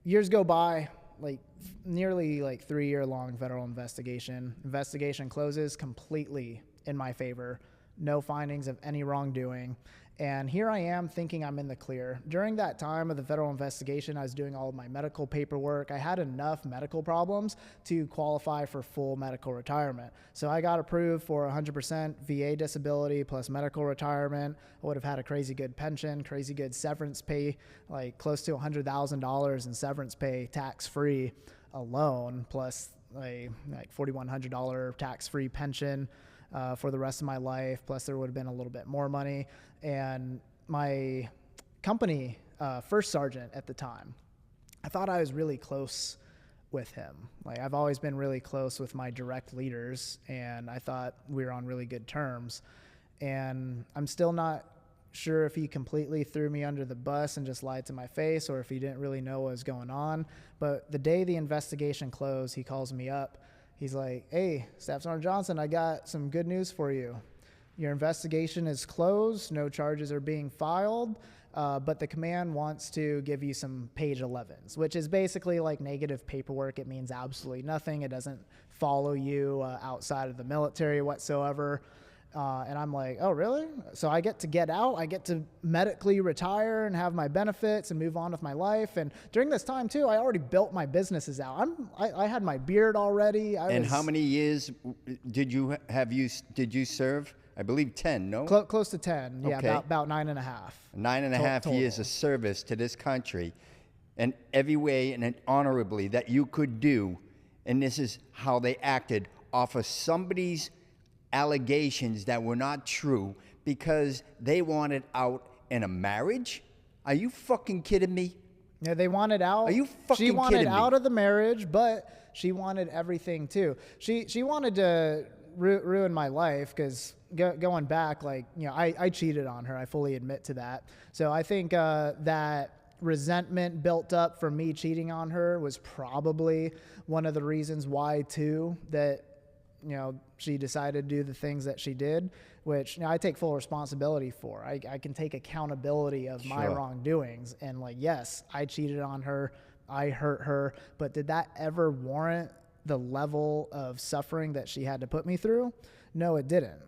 years go by, like nearly like 3-year-long federal investigation. Investigation closes completely in my favor. No findings of any wrongdoing. And here I am thinking I'm in the clear. During that time of the federal investigation, I was doing all of my medical paperwork. I had enough medical problems to qualify for full medical retirement. So I got approved for 100% VA disability plus medical retirement. I would have had a crazy good pension, crazy good severance pay, like close to $100,000 in severance pay, tax-free alone, plus a like $4,100 tax-free pension. For the rest of my life, plus there would have been a little bit more money. And my company first sergeant at the time, I thought I was really close with him. Like I've always been really close with my direct leaders, and I thought we were on really good terms. And I'm still not sure if he completely threw me under the bus and just lied to my face, or if he didn't really know what was going on. But the day the investigation closed, he calls me up. He's like, hey, Staff Sergeant Johnson, I got some good news for you. Your investigation is closed. No charges are being filed, but the command wants to give you some page 11s, which is basically like negative paperwork. It means absolutely nothing. It doesn't follow you outside of the military whatsoever. And I'm like, oh, really? So I get out. I get to medically retire and have my benefits and move on with my life. And during this time, too, I already built my businesses out. I had my beard already. How many years did you serve? I believe 10, no? Close to 10. Yeah, Okay. about 9.5. 9.5 years of service to this country, and every way and honorably that you could do. And this is how they acted off of somebody's allegations that were not true because they wanted out in a marriage? Are you fucking kidding me? Yeah, they wanted out. Are you fucking She wanted kidding me? out of the marriage, but she wanted everything too. She wanted to ruin my life because going back, like, you know, I cheated on her. I fully admit to that. So I think that resentment built up from me cheating on her was probably one of the reasons why too that she decided to do the things that she did, which I take full responsibility for. I can take accountability of my wrongdoings. And like, yes, I cheated on her. I hurt her. But did that ever warrant the level of suffering that she had to put me through? No, it didn't.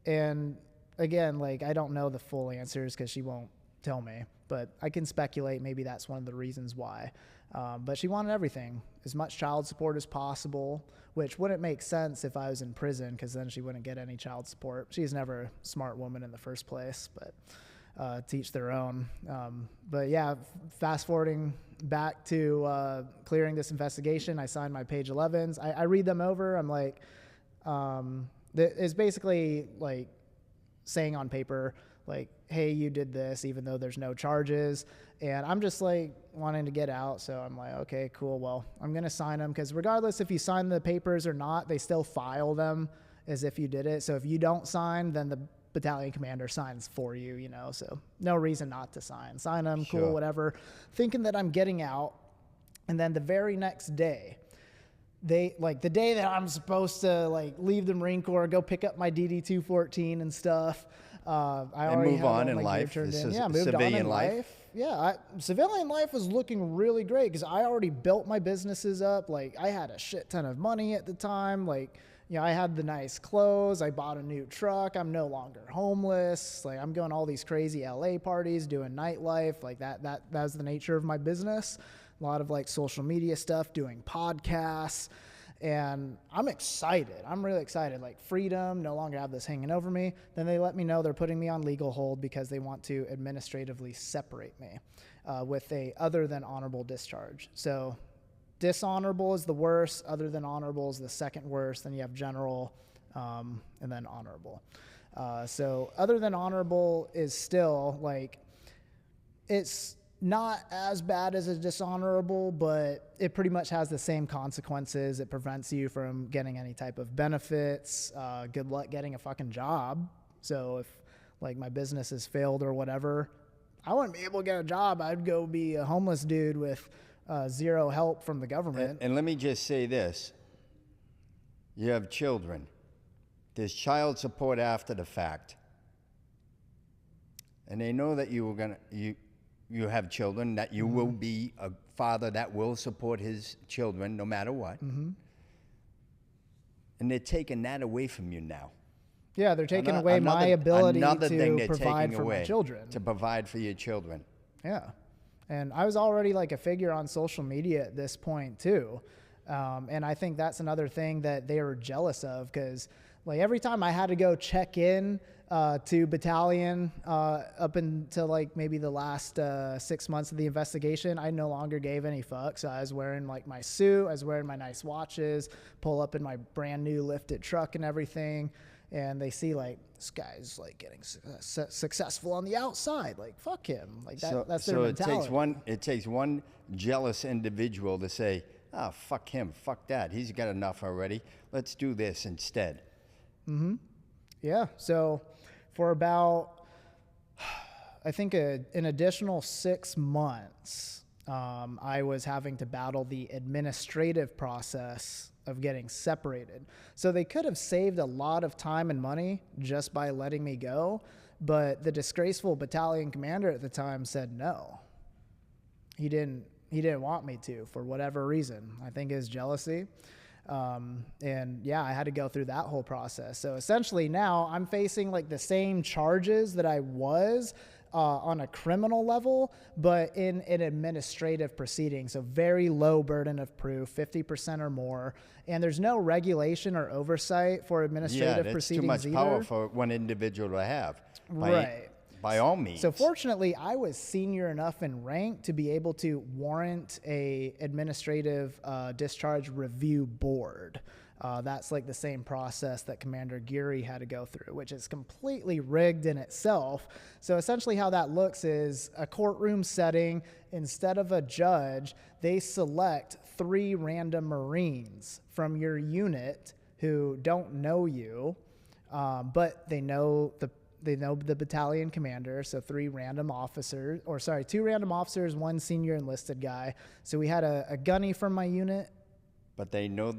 And again, like, I don't know the full answers because she won't tell me, but I can speculate maybe that's one of the reasons why. But she wanted everything, as much child support as possible, which wouldn't make sense if I was in prison, because then she wouldn't get any child support. She's never a smart woman in the first place, but teach their own. But yeah, fast forwarding back to clearing this investigation, I signed my page 11s. I read them over. I'm like, it's basically like saying on paper, like, hey, you did this, even though there's no charges. And I'm just like wanting to get out. So I'm like, okay, cool. Well, I'm going to sign them, because regardless if you sign the papers or not, they still file them as if you did it. So if you don't sign, then the battalion commander signs for you, so no reason not to sign them. Sure. Cool, whatever. Thinking that I'm getting out. And then the very next day, the day that I'm supposed to like leave the Marine Corps, go pick up my DD-214 and stuff. I already move on had in life. This is moved civilian on in life. Yeah, civilian life was looking really great because I already built my businesses up. Like, I had a shit ton of money at the time. Like, I had the nice clothes. I bought a new truck. I'm no longer homeless. Like, I'm going all these crazy LA parties, doing nightlife. Like that was the nature of my business. A lot of like social media stuff, doing podcasts. And I'm excited. I'm really excited. Like, freedom, no longer have this hanging over me. Then they let me know they're putting me on legal hold because they want to administratively separate me with a other than honorable discharge. So dishonorable is the worst. Other than honorable is the second worst. Then you have general and then honorable. So other than honorable is still like, it's not as bad as a dishonorable, but it pretty much has the same consequences. It prevents you from getting any type of benefits. Good luck getting a fucking job. So if like my business has failed or whatever, I wouldn't be able to get a job. I'd go be a homeless dude with zero help from the government. And let me just say this. You have children. There's child support after the fact. And they know that you have children, that you will be a father that will support his children no matter what. Mm-hmm. And they're taking that away from you now. Yeah, they're taking away my ability to provide for my children. To provide for your children. Yeah. And I was already like a figure on social media at this point too. And I think that's another thing that they were jealous of, because like every time I had to go check in to battalion up until like maybe the last 6 months of the investigation, I no longer gave any fucks. So I was wearing like my suit, I was wearing my nice watches, pull up in my brand new lifted truck and everything. And they see like, this guy's like getting successful on the outside. Like, fuck him. Like that's their mentality. So it takes one jealous individual to say, oh, fuck him, fuck that. He's got enough already. Let's do this instead. Mm-hmm. Yeah. So for about, I think an additional 6 months, I was having to battle the administrative process of getting separated. So they could have saved a lot of time and money just by letting me go, but the disgraceful battalion commander at the time said no. He didn't want me to, for whatever reason. I think his jealousy. And yeah, I had to go through that whole process. So essentially now I'm facing like the same charges that I was on a criminal level, but in an administrative proceeding. So very low burden of proof, 50% or more. And there's no regulation or oversight for administrative proceedings either. Too much power for one individual to have. Right. By all means. So fortunately, I was senior enough in rank to be able to warrant a administrative discharge review board. That's like the same process that Commander Geary had to go through, which is completely rigged in itself. So essentially how that looks is a courtroom setting. Instead of a judge, they select 3 random Marines from your unit who don't know you, but they know the battalion commander. So 2 random officers, 1 senior enlisted guy. So we had a gunny from my unit. But they know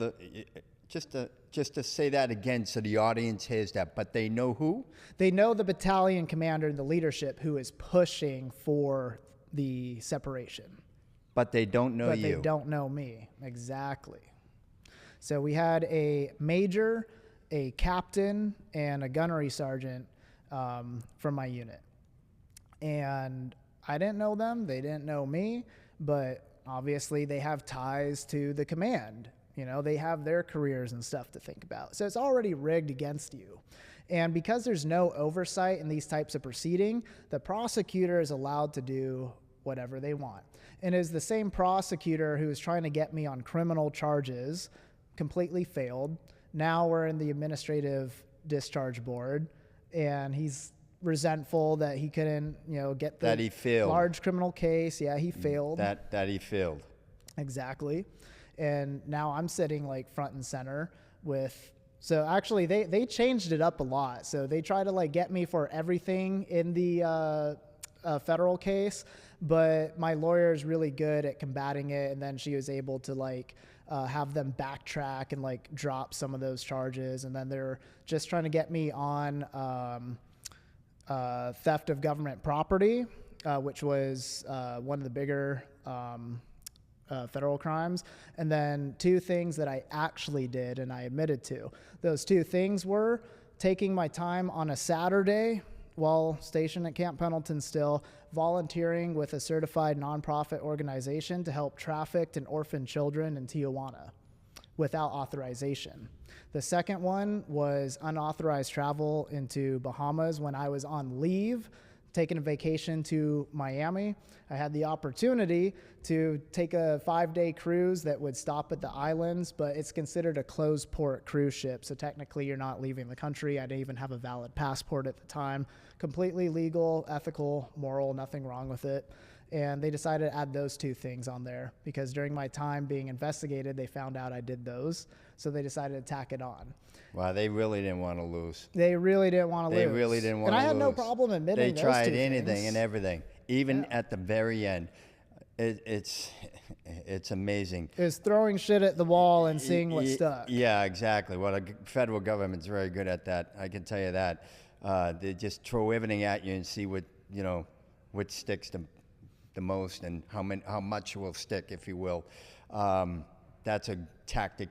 Just to say that again so the audience hears that, but they know who? They know the battalion commander and the leadership who is pushing for the separation. But they don't know But you. they don't know me. Exactly. So we had a major, a captain, and a gunnery sergeant from my unit. And I didn't know them. They didn't know me. But obviously they have ties to the command. You know, they have their careers and stuff to think about. So it's already rigged against you. And because there's no oversight in these types of proceeding, the prosecutor is allowed to do whatever they want. And it is the same prosecutor who was trying to get me on criminal charges, completely failed. Now we're in the administrative discharge board, and he's resentful that he couldn't, get the That he failed. large criminal case. Yeah, he failed. That he failed. Exactly. And now I'm sitting like front and center so actually they changed it up a lot. So they try to like get me for everything in the federal case, but my lawyer is really good at combating it. And then she was able to like have them backtrack and like drop some of those charges. And then they're just trying to get me on theft of government property, which was one of the bigger federal crimes, and then 2 things that I actually did and I admitted to. Those 2 things were taking my time on a Saturday while stationed at Camp Pendleton still, volunteering with a certified nonprofit organization to help trafficked and orphaned children in Tijuana without authorization. The second one was unauthorized travel into Bahamas when I was on leave, taking a vacation to Miami. I had the opportunity to take a 5-day cruise that would stop at the islands, but it's considered a closed port cruise ship. So technically you're not leaving the country. I didn't even have a valid passport at the time. Completely legal, ethical, moral, nothing wrong with it. And they decided to add those 2 things on there because during my time being investigated, they found out I did those. So they decided to tack it on. Wow, they really didn't want to lose. They really didn't want to lose. They really didn't want to lose. And I had no problem admitting they those tried 2 anything things. and everything, even at the very end. It's amazing. Is throwing shit at the wall and seeing what stuck. Yeah, exactly. Well, the federal government's very good at that. I can tell you that. They just throw everything at you and see what sticks the most and how much will stick, if you will. That's a tactic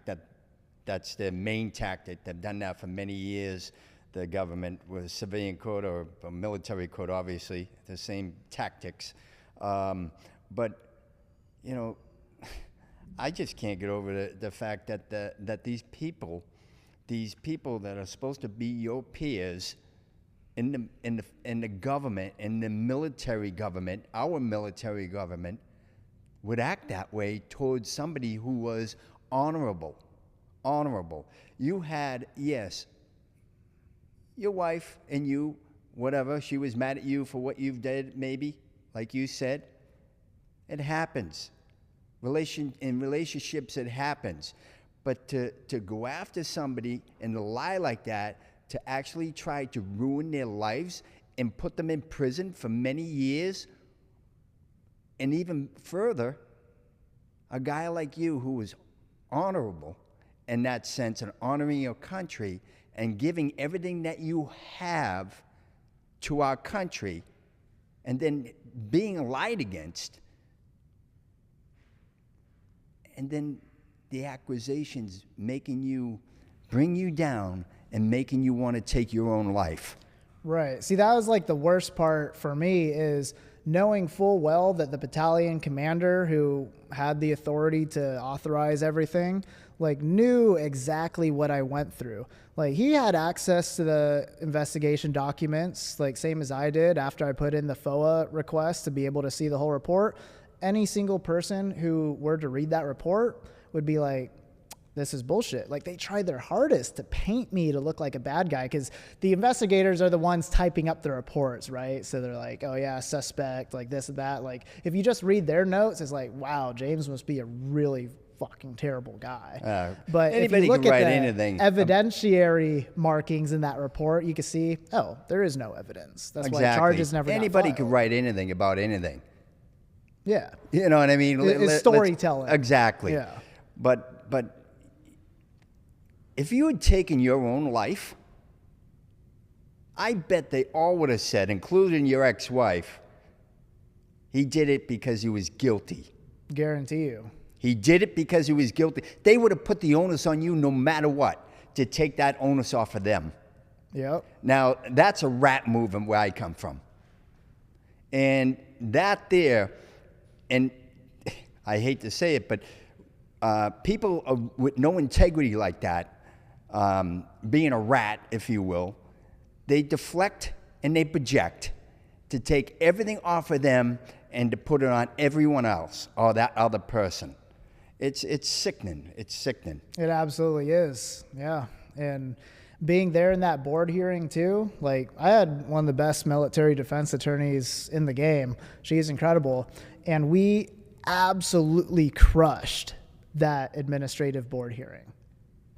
that's their main tactic. They've done that for many years. The government with civilian code or military code, obviously, the same tactics. But I just can't get over the fact that these people that are supposed to be your peers in the government, in the military government, our military government, would act that way towards somebody who was honorable. You had, yes, your wife and you, whatever, she was mad at you for what you've did, maybe, like you said. It happens. In relationships, it happens. But to go after somebody and to lie like that, to actually try to ruin their lives and put them in prison for many years, and even further, a guy like you who was honorable in that sense and honoring your country and giving everything that you have to our country, and then being lied against, and then the accusations bring you down and making you want to take your own life. Right. See, that was like the worst part for me, is knowing full well that the battalion commander who had the authority to authorize everything, like, knew exactly what I went through. Like, he had access to the investigation documents, like same as I did after I put in the FOA request to be able to see the whole report. Any single person who were to read that report would be like, this is bullshit. Like, they tried their hardest to paint me to look like a bad guy, because the investigators are the ones typing up the reports, right? So they're like, oh yeah, suspect, like this and that. Like, if you just read their notes, it's like, wow, James must be a really fucking terrible guy. But if you look at the evidentiary markings in that report, you can see, oh, there is no evidence. That's why charges never got filed. Anybody could write anything about anything. Yeah. You know what I mean? It's storytelling. Exactly. Yeah. But if you had taken your own life, I bet they all would have said, including your ex-wife, he did it because he was guilty. Guarantee you. He did it because he was guilty. They would have put the onus on you no matter what to take that onus off of them. Yep. Now, that's a rat movement where I come from. And that there, and I hate to say it, but people with no integrity like that, being a rat, if you will, they deflect and they project to take everything off of them and to put it on everyone else or that other person. It's sickening. It's sickening. It absolutely is. Yeah. And being there in that board hearing too, like I had one of the best military defense attorneys in the game. She's incredible. And we absolutely crushed that administrative board hearing.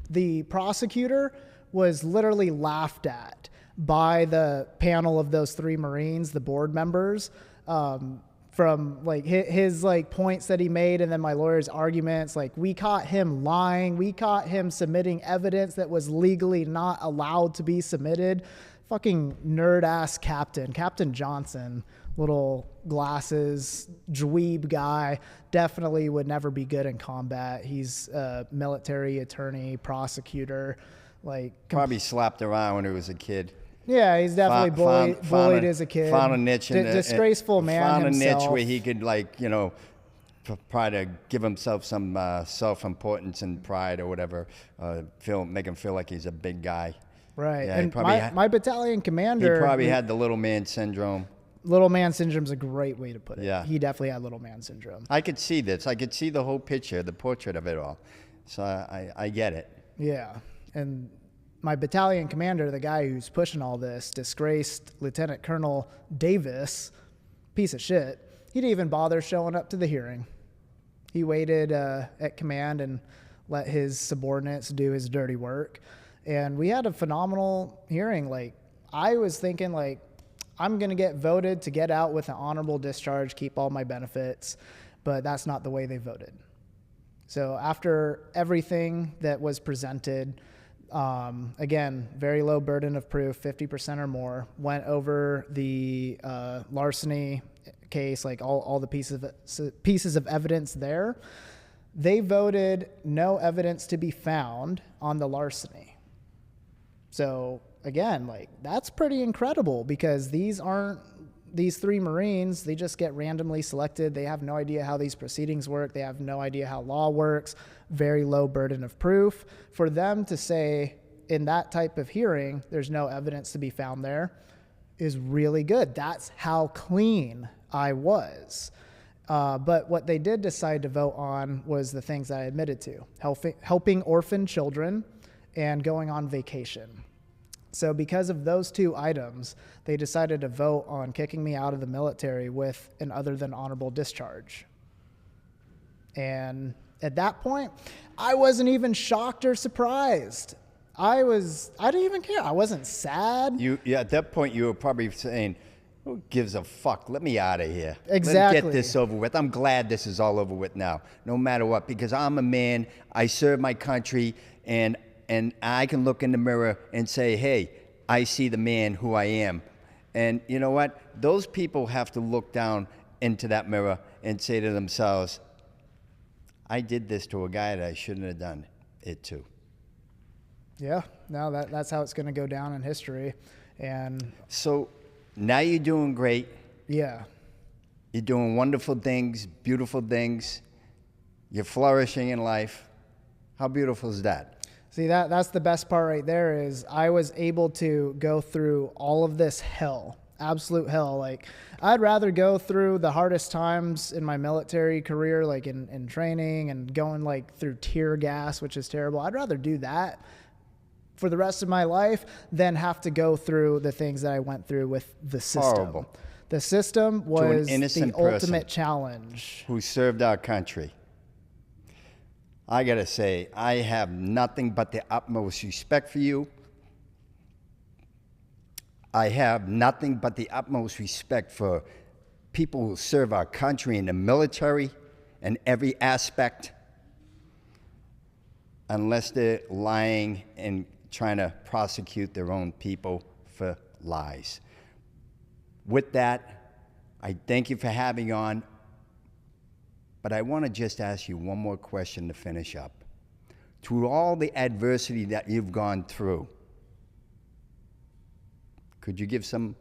The prosecutor was literally laughed at by the panel of those 3 Marines, the board members, from like his like points that he made, and then my lawyer's arguments. Like, we caught him lying. We caught him submitting evidence that was legally not allowed to be submitted. Fucking nerd ass Captain Johnson, little glasses, dweeb guy, definitely would never be good in combat. He's a military attorney, prosecutor, like Probably slapped around when he was a kid. Yeah, he's definitely bullied as a kid. Found a niche in disgraceful man found himself. a niche where he could, like, you know, try to give himself some self-importance and pride or whatever, make him feel like he's a big guy. Right. Yeah, and my battalion commander, he probably had the little man syndrome. Little man syndrome's a great way to put it. Yeah. He definitely had little man syndrome. I could see this. I could see the whole picture, the portrait of it all. So I get it. Yeah. And my battalion commander, the guy who's pushing all this, disgraced Lieutenant Colonel Davis, piece of shit, he didn't even bother showing up to the hearing. He waited at command and let his subordinates do his dirty work. And we had a phenomenal hearing. Like, I was thinking, like, I'm going to get voted to get out with an honorable discharge, keep all my benefits, but that's not the way they voted. So after everything that was presented, again, very low burden of proof, 50% or more, went over the larceny case, like all the pieces of evidence there. They voted no evidence to be found on the larceny. So again, like, that's pretty incredible, because these 3 Marines, they just get randomly selected. They have no idea how these proceedings work. They have no idea how law works. Very low burden of proof. For them to say in that type of hearing, there's no evidence to be found there, is really good. That's how clean I was. But what they did decide to vote on was the things that I admitted to: helping orphan children and going on vacation. So because of those 2 items, they decided to vote on kicking me out of the military with an other than honorable discharge. And at that point, I wasn't even shocked or surprised. I didn't even care. I wasn't sad. At that point, you were probably saying, who gives a fuck? Let me out of here. Exactly. Let's get this over with. I'm glad this is all over with now, no matter what, because I'm a man. I serve my country, and I can look in the mirror and say, hey, I see the man who I am. And you know what? Those people have to look down into that mirror and say to themselves, I did this to a guy that I shouldn't have done it to. Yeah, no, that's how it's going to go down in history. And so now you're doing great. Yeah. You're doing wonderful things, beautiful things. You're flourishing in life. How beautiful is that? See, that's the best part right there, is I was able to go through all of this hell, absolute hell. Like, I'd rather go through the hardest times in my military career, like in training and going like through tear gas, which is terrible. I'd rather do that for the rest of my life than have to go through the things that I went through with the system. Horrible. The system was the ultimate challenge. Who served our country. I got to say, I have nothing but the utmost respect for you. I have nothing but the utmost respect for people who serve our country in the military and every aspect. unless they're lying and trying to prosecute their own people for lies. With that, I thank you for having on, but I want to just ask you one more question to finish up. Through all the adversity that you've gone through, could you give some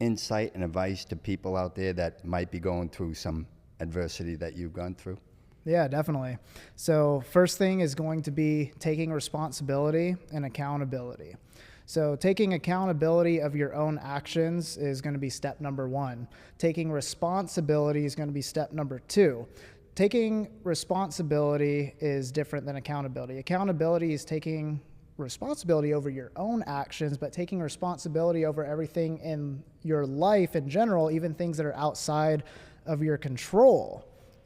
insight and advice to people out there that might be going through some adversity that you've gone through? Yeah, definitely. So first thing is going to be taking responsibility and accountability. So taking accountability of your own actions is going to be step number one. Taking responsibility is going to be step number two. Taking responsibility is different than accountability. Accountability is taking responsibility over your own actions, but taking responsibility over everything in your life in general, even things that are outside of your control.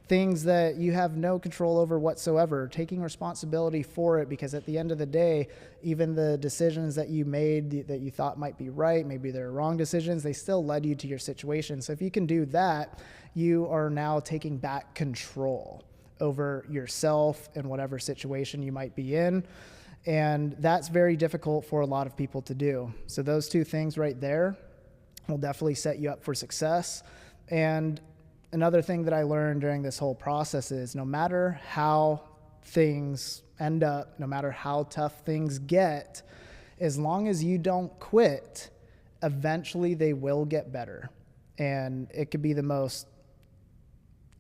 Things that you have no control over whatsoever, taking responsibility for it, because at the end of the day, even the decisions that you made that you thought might be right, maybe they're wrong decisions, they still led you to your situation. So if you can do that, you are now taking back control over yourself and whatever situation you might be in. And that's very difficult for a lot of people to do. So those two things right there will definitely set you up for success. And another thing that I learned during this whole process is no matter how things end up, no matter how tough things get, as long as you don't quit, eventually they will get better. And it could be the most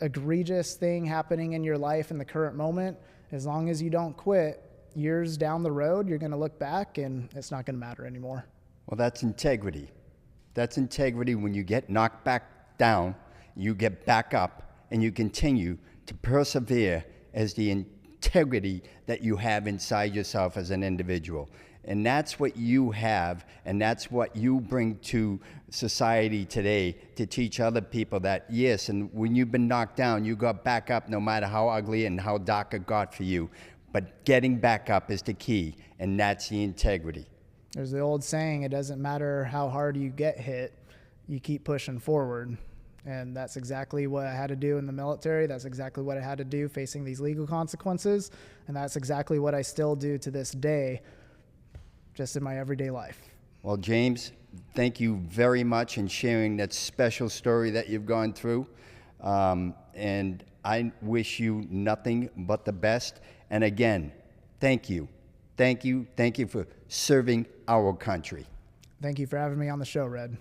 egregious thing happening in your life in the current moment. As long as you don't quit, years down the road, you're going to look back and it's not going to matter anymore. Well, that's integrity. That's integrity. When you get knocked back down, you get back up and you continue to persevere as the integrity that you have inside yourself as an individual. And that's what you have, and that's what you bring to society today to teach other people that, yes, and when you've been knocked down, you got back up no matter how ugly and how dark it got for you. But getting back up is the key, and that's the integrity. There's the old saying, it doesn't matter how hard you get hit, you keep pushing forward. And that's exactly what I had to do in the military. That's exactly what I had to do facing these legal consequences. And that's exactly what I still do to this day, just in my everyday life. Well, James, thank you very much in sharing that special story that you've gone through. And I wish you nothing but the best. And again, thank you. Thank you. Thank you for serving our country. Thank you for having me on the show, Red.